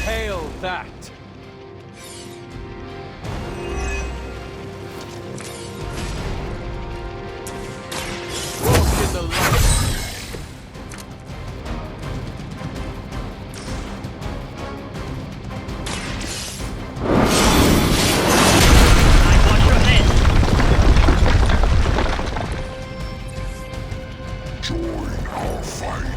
Hail that! Walk in the light. Watch your head. Join our fight.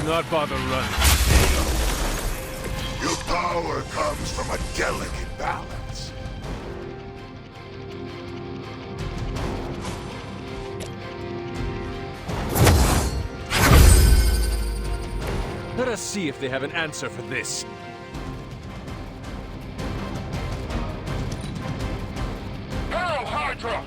Not bother running. Your power comes from a delicate balance. Let us see if they have an answer for this. Hail Hydra!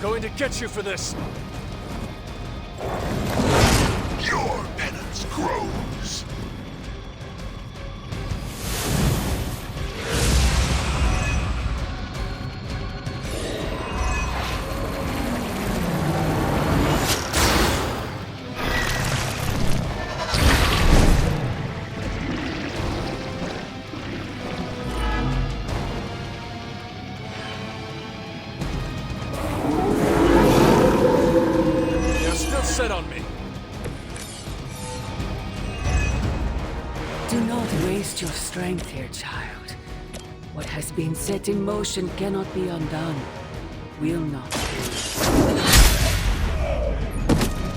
Going to get you for this. Your penance grows. You're still set on me. Do not waste your strength here, child. What has been set in motion cannot be undone. Will not be.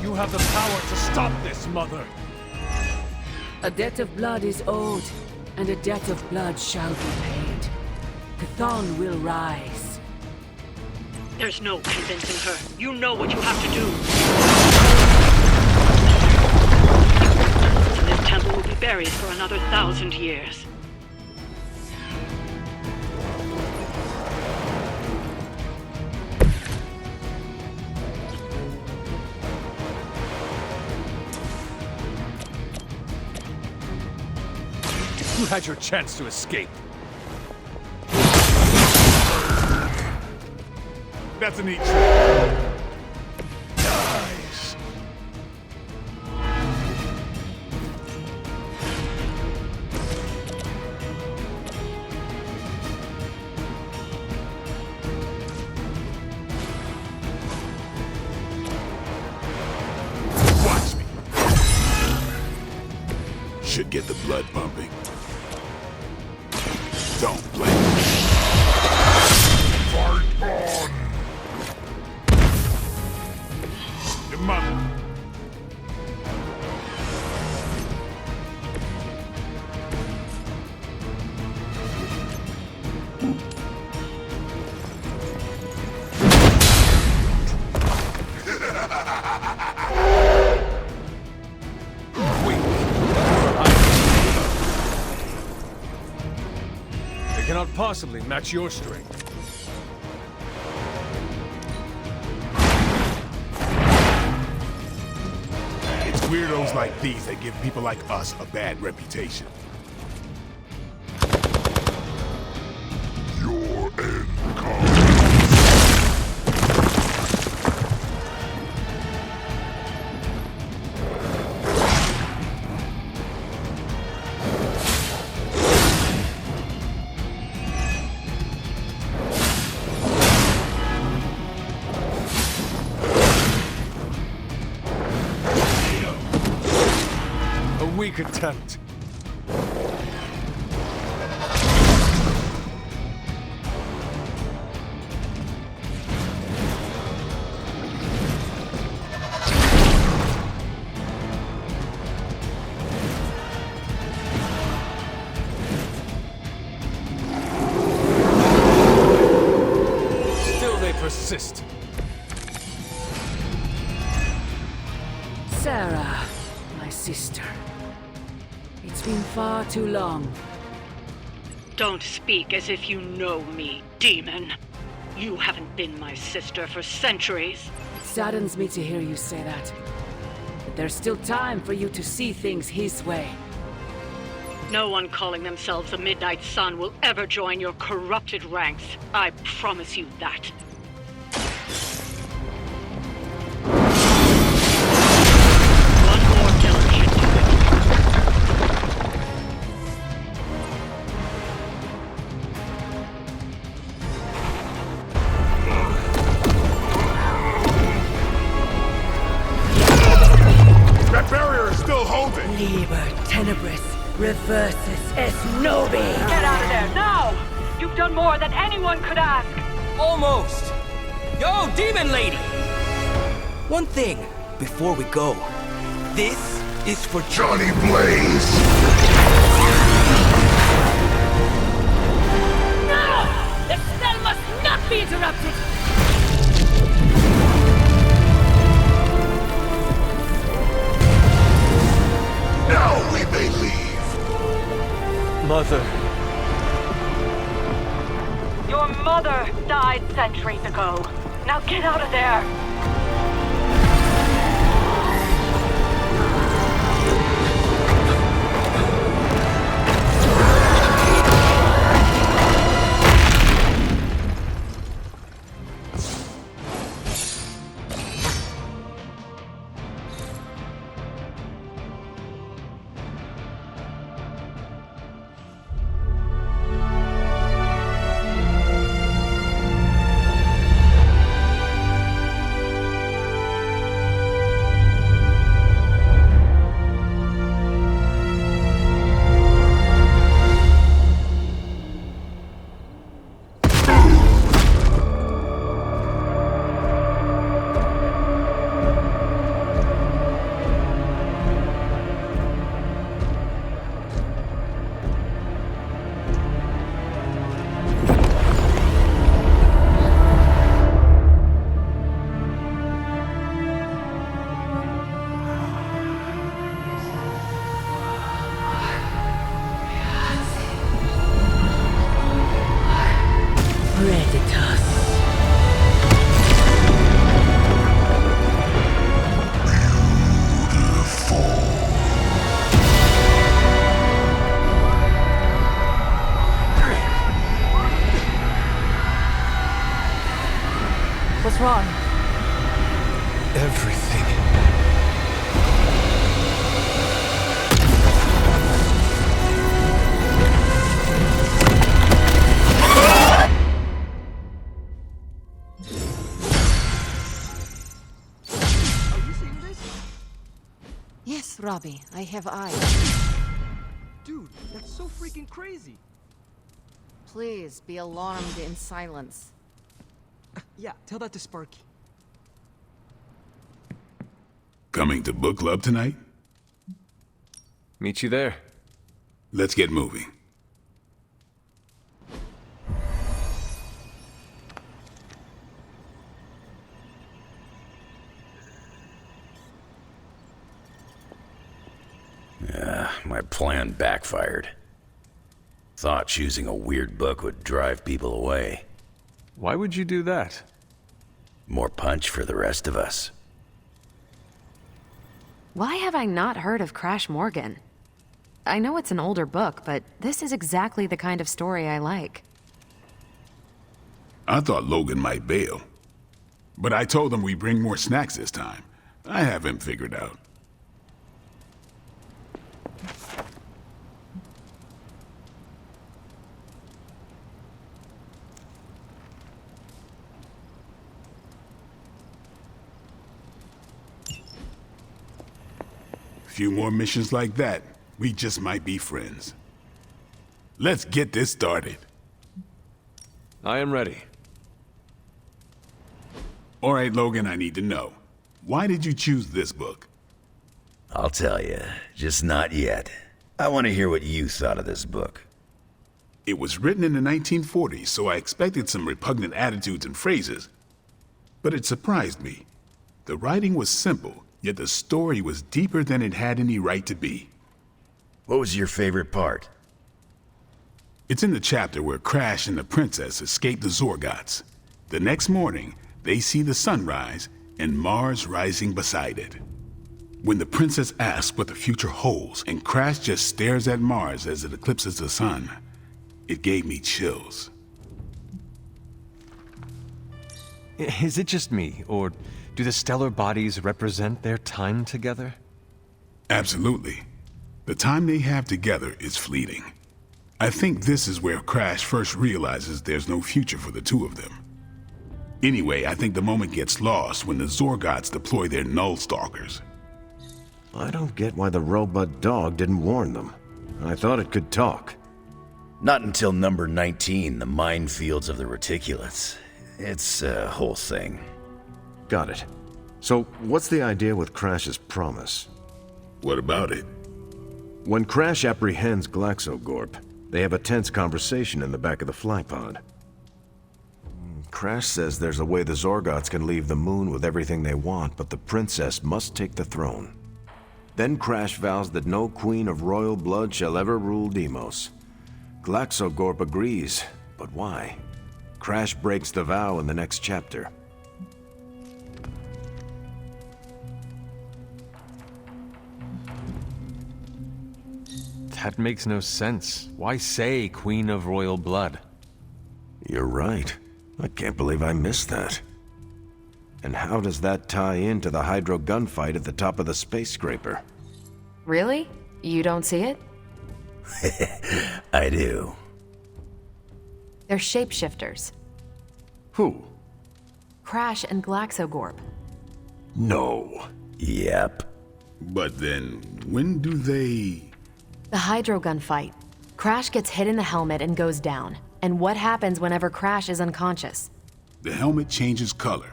You have the power to stop this, Mother. A debt of blood is owed, and a debt of blood shall be paid. Cathon will rise. There's no convincing her. You know what you have to do. And this temple will be buried for another 1,000 years. You had your chance to escape. That's a neat trick. Nice. Watch me. Should get the blood pumping. Don't blame me. Fight on. Your mother. They cannot possibly match your strength. It's weirdos like these that give people like us a bad reputation. Your end comes. Weak attempt. Still they persist. Sarah, my sister. It's been far too long. Don't speak as if you know me, demon. You haven't been my sister for centuries. It saddens me to hear you say that. But there's still time for you to see things his way. No one calling themselves a Midnight Sun will ever join your corrupted ranks. I promise you that. One more killer should do it. That barrier is still holding! Liber tenebris reversus es nobi! Get out of there, now! You've done more than anyone could ask! Almost! Yo, demon lady! One thing, before we go. This is for Johnny Blaze! No! The spell must not be interrupted! Now we may leave. Mother. Your mother died centuries ago. Now get out of there! What's wrong? Everything. Yes, Robbie, I have eyes. Dude, that's so freaking crazy. Please be alarmed in silence. Yeah, tell that to Sparky. Coming to book club tonight? Meet you there. Let's get moving. My plan backfired. Thought choosing a weird book would drive people away. Why would you do that? More punch for the rest of us. Why have I not heard of Crash Morgan? I know it's an older book, but this is exactly the kind of story I like. I thought Logan might bail. But I told him we'd bring more snacks this time. I have him figured out. Few more missions like that, we just might be friends. Let's get this started. I am ready. All right, Logan, I need to know. Why did you choose this book? I'll tell you, just not yet. I want to hear what you thought of this book. It was written in the 1940s, so I expected some repugnant attitudes and phrases. But it surprised me. The writing was simple, yet the story was deeper than it had any right to be. What was your favorite part? It's in the chapter where Crash and the princess escape the Zorgots. The next morning, they see the sun rise and Mars rising beside it. When the princess asks what the future holds and Crash just stares at Mars as it eclipses the sun, it gave me chills. Is it just me, or do the stellar bodies represent their time together? Absolutely. The time they have together is fleeting. I think this is where Crash first realizes there's no future for the two of them. Anyway, I think the moment gets lost when the Zorgots deploy their Null Stalkers. I don't get why the robot dog didn't warn them. I thought it could talk. Not until number 19, the minefields of the reticulates. It's a whole thing. Got it. So, what's the idea with Crash's promise? What about it? When Crash apprehends Galaxogorp, they have a tense conversation in the back of the flypod. Crash says there's a way the Zorgots can leave the moon with everything they want, but the princess must take the throne. Then Crash vows that no queen of royal blood shall ever rule Deimos. Galaxogorp agrees, but why? Crash breaks the vow in the next chapter. That makes no sense. Why say Queen of Royal Blood? You're right. I can't believe I missed that. And how does that tie into the Hydro gunfight at the top of the space scraper? Really? You don't see it? I do. They're shapeshifters. Who? Crash and Galaxogorp. No. Yep. But then, when do they... The Hydro gunfight. Crash gets hit in the helmet and goes down. And what happens whenever Crash is unconscious? The helmet changes color.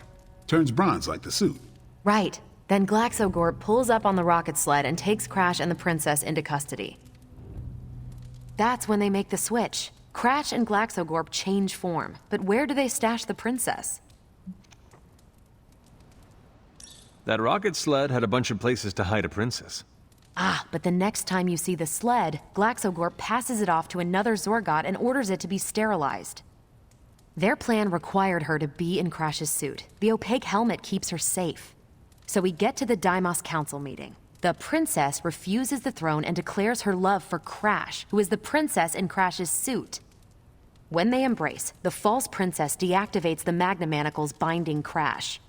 Turns bronze like the suit. Right. Then Galaxogorp pulls up on the rocket sled and takes Crash and the princess into custody. That's when they make the switch. Crash and Galaxogorp change form, but where do they stash the princess? That rocket sled had a bunch of places to hide a princess. Ah, but the next time you see the sled, Galaxogorp passes it off to another Zorgot and orders it to be sterilized. Their plan required her to be in Crash's suit. The opaque helmet keeps her safe. So we get to the Deimos Council meeting. The princess refuses the throne and declares her love for Crash, who is the princess in Crash's suit. When they embrace, the false princess deactivates the Magna Manacles binding Crash.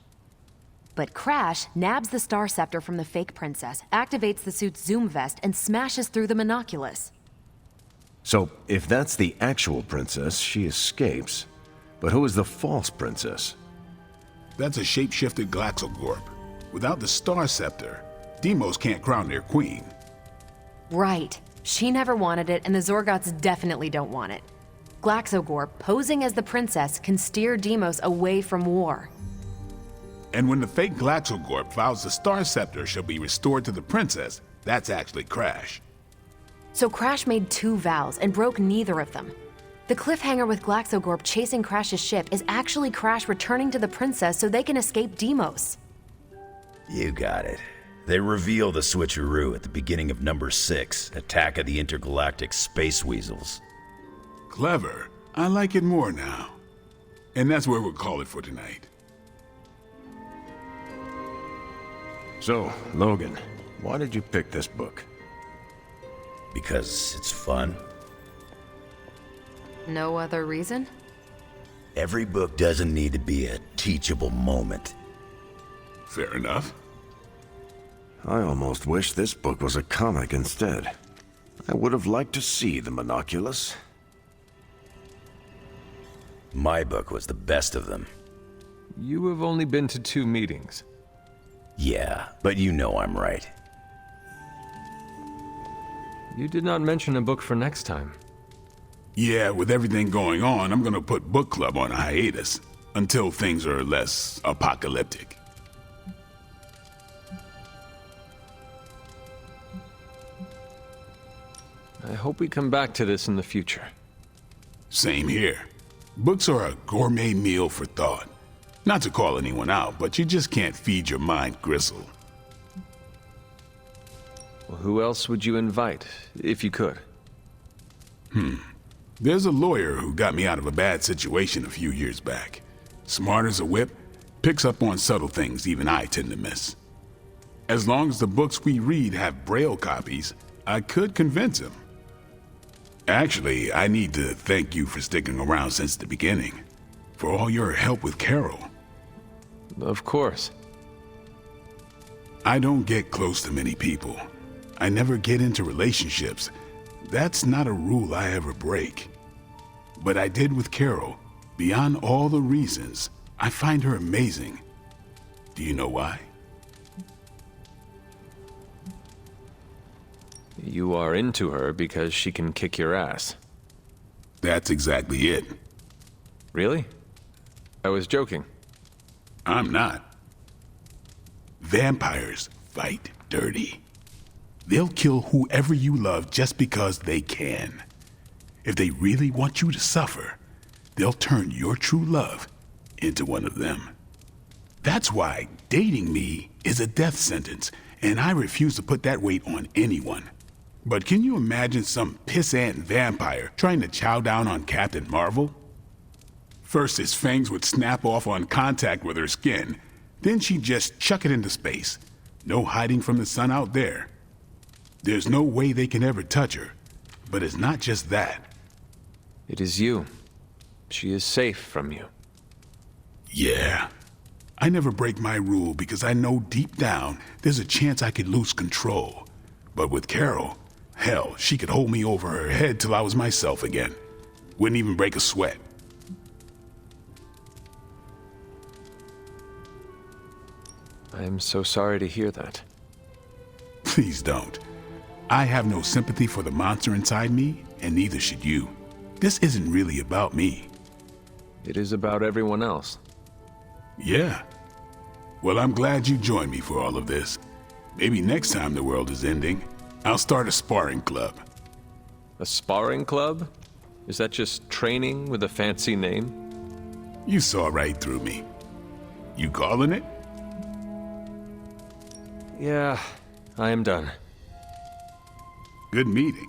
But Crash nabs the Star Scepter from the fake princess, activates the suit's zoom vest, and smashes through the monoculus. So, if that's the actual princess, she escapes. But who is the false princess? That's a shape-shifted Galaxogorp. Without the Star Scepter, Deimos can't crown their queen. Right. She never wanted it, and the Zorgots definitely don't want it. Galaxogorp, posing as the princess, can steer Deimos away from war. And when the fake Galaxogorp vows the Star Scepter shall be restored to the princess, that's actually Crash. So Crash made 2 vows and broke neither of them. The cliffhanger with Galaxogorp chasing Crash's ship is actually Crash returning to the princess so they can escape Deimos. You got it. They reveal the switcheroo at the beginning of number 6, Attack of the Intergalactic Space Weasels. Clever. I like it more now. And that's where we'll call it for tonight. So, Logan, Why did you pick this book? Because it's fun. No other reason? Every book doesn't need to be a teachable moment. Fair enough. I almost wish this book was a comic instead. I would have liked to see the monoculus. My book was the best of them. You have only been to 2 meetings. Yeah, but you know I'm right. You did not mention a book for next time. Yeah, with everything going on, I'm gonna put book club on a hiatus until things are less apocalyptic. I hope we come back to this in the future. Same here. Books are a gourmet meal for thought. Not to call anyone out, but you just can't feed your mind gristle. Well, who else would you invite, if you could? There's a lawyer who got me out of a bad situation a few years back. Smart as a whip, picks up on subtle things even I tend to miss. As long as the books we read have Braille copies, I could convince him. Actually, I need to thank you for sticking around since the beginning. For all your help with Carol. Of course. I don't get close to many people. I never get into relationships. That's not a rule I ever break. But I did with Carol. Beyond all the reasons, I find her amazing. Do you know why? You are into her because she can kick your ass. That's exactly it. Really? I was joking. I'm not. Vampires fight dirty. They'll kill whoever you love just because they can. If they really want you to suffer, they'll turn your true love into one of them. That's why dating me is a death sentence, and I refuse to put that weight on anyone. But can you imagine some pissant vampire trying to chow down on Captain Marvel? First, his fangs would snap off on contact with her skin. Then she'd just chuck it into space. No hiding from the sun out there. There's no way they can ever touch her. But it's not just that. It is you. She is safe from you. Yeah. I never break my rule because I know deep down there's a chance I could lose control. But with Carol, hell, she could hold me over her head till I was myself again. Wouldn't even break a sweat. I am so sorry to hear that. Please don't. I have no sympathy for the monster inside me, and neither should you. This isn't really about me. It is about everyone else. Yeah. Well, I'm glad you joined me for all of this. Maybe next time the world is ending, I'll start a sparring club. A sparring club? Is that just training with a fancy name? You saw right through me. You calling it? Yeah, I am done. Good meeting.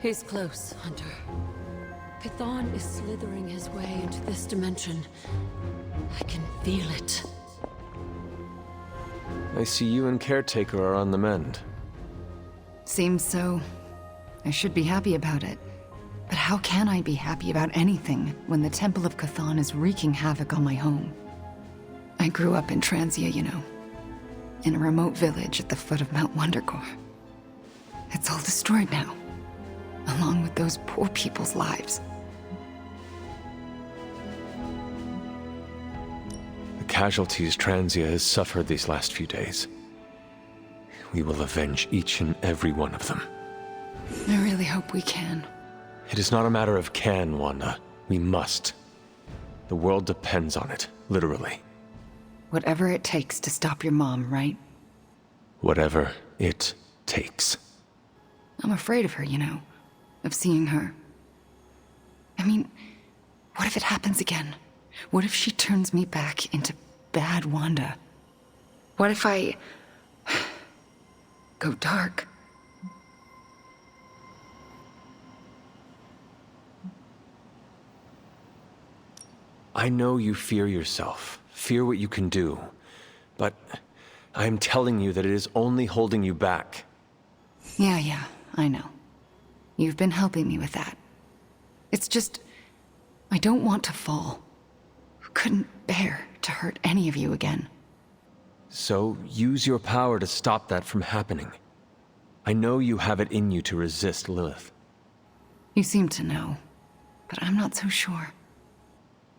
He's close, Hunter. Cathon is slithering his way into this dimension. I can feel it. I see you and Caretaker are on the mend. Seems so. I should be happy about it. But how can I be happy about anything when the Temple of Cathon is wreaking havoc on my home? I grew up in Transia, you know. In a remote village at the foot of Mount Wondergor. It's all destroyed now. Along with those poor people's lives. The casualties Transia has suffered these last few days. We will avenge each and every one of them. I really hope we can. It is not a matter of can, Wanda. We must. The world depends on it, literally. Whatever it takes to stop your mom, right? Whatever it takes. I'm afraid of her, you know. Of seeing her. I mean, What if it happens again? What if she turns me back into bad Wanda? What if I go dark? I know you fear yourself, fear what you can do, but I am telling you that it is only holding you back. Yeah, I know. You've been helping me with that. It's just, I don't want to fall. Couldn't bear to hurt any of you again. So use your power to stop that from happening. I know you have it in you to resist Lilith. You seem to know, but I'm not so sure.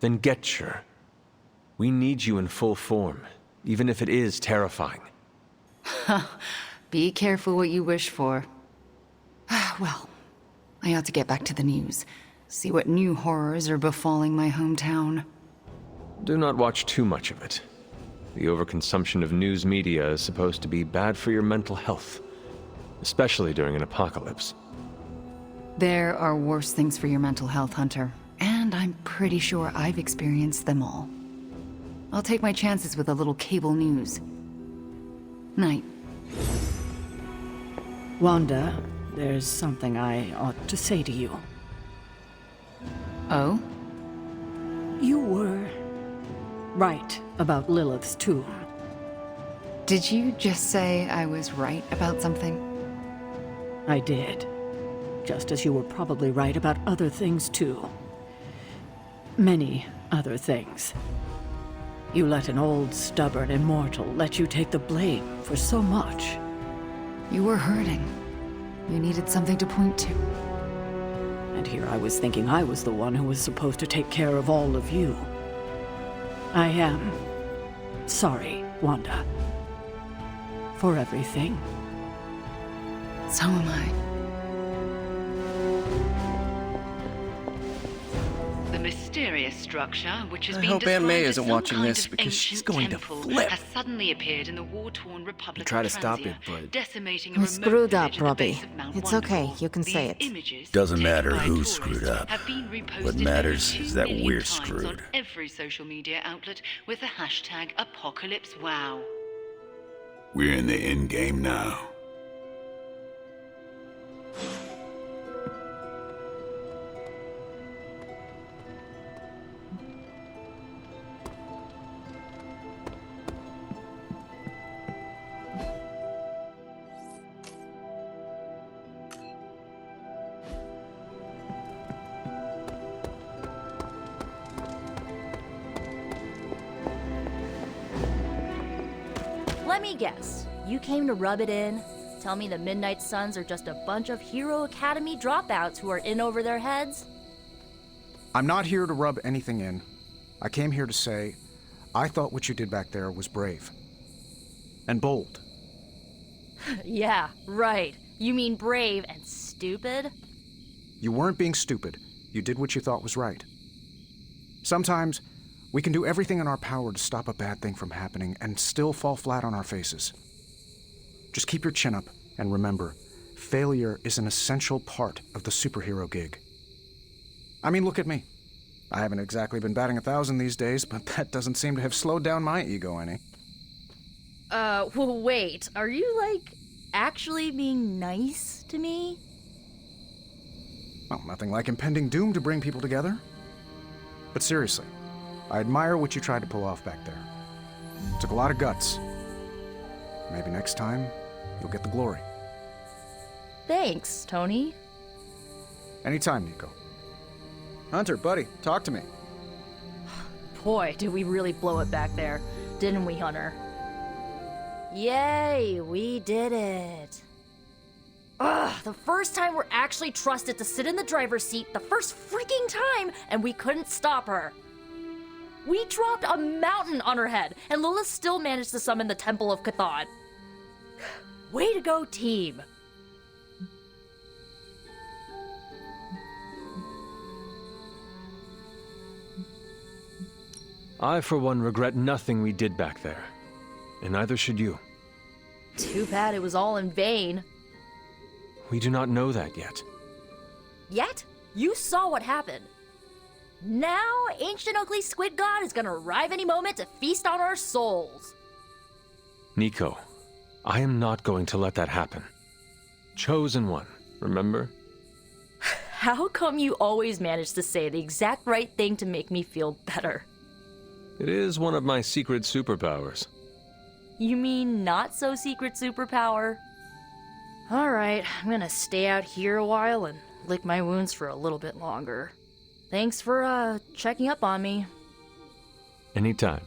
Then get sure. We need you in full form, even if it is terrifying. Be careful what you wish for. Well, I ought to get back to the news. See what new horrors are befalling my hometown. Do not watch too much of it. The overconsumption of news media is supposed to be bad for your mental health, especially during an apocalypse. There are worse things for your mental health, Hunter, and I'm pretty sure I've experienced them all. I'll take my chances with a little cable news. Night. Wanda, there's something I ought to say to you. Oh? You were right about Lilith's tomb. Did you just say I was right about something? I did. Just as you were probably right about other things, too. Many other things. You let an old, stubborn immortal let you take the blame for so much. You were hurting. You needed something to point to. And here I was thinking I was the one who was supposed to take care of all of you. I am sorry, Wanda. For everything. So am I. The mysterious structure, which has I been hope Aunt described May as isn't some watching kind this of because she's ancient going to temple, flip. has suddenly appeared in the war-torn Republic Try to of stop Transia, it, but decimating a You remote screwed up, village at the Robbie. base of Mount It's Wonderful. okay, you can say These it. images, Doesn't taken matter by who tourists, screwed up. have been reposted What over matters 2 is that million we're times screwed. on every social media outlet with the hashtag #ApocalypseWow. We're in the end game now. Let me guess. You came to rub it in? Tell me the Midnight Suns are just a bunch of Hero Academy dropouts who are in over their heads? I'm not here to rub anything in. I came here to say, I thought what you did back there was brave. And bold. Yeah, right. You mean brave and stupid? You weren't being stupid. You did what you thought was right. Sometimes, we can do everything in our power to stop a bad thing from happening and still fall flat on our faces. Just keep your chin up and remember, failure is an essential part of the superhero gig. I mean, look at me. I haven't exactly been batting 1,000 these days, but that doesn't seem to have slowed down my ego any. Well, wait. Are you, like, actually being nice to me? Well, nothing like impending doom to bring people together. But seriously, I admire what you tried to pull off back there. It took a lot of guts. Maybe next time, you'll get the glory. Thanks, Tony. Anytime, Nico. Hunter, buddy, talk to me. Boy, did we really blow it back there, didn't we, Hunter? Yay, we did it. Ugh, the first time we're actually trusted to sit in the driver's seat, the first freaking time, and we couldn't stop her. We dropped a mountain on her head, and Lilith still managed to summon the Temple of Cathon. Way to go, team. I, for one, regret nothing we did back there. And neither should you. Too bad it was all in vain. We do not know that yet. Yet? You saw what happened. Now, ancient ugly squid god is gonna arrive any moment to feast on our souls. Nico, I am not going to let that happen. Chosen one, remember? How come you always manage to say the exact right thing to make me feel better? It is one of my secret superpowers. You mean not so secret superpower? Alright, I'm gonna stay out here a while and lick my wounds for a little bit longer. Thanks for, checking up on me. Anytime.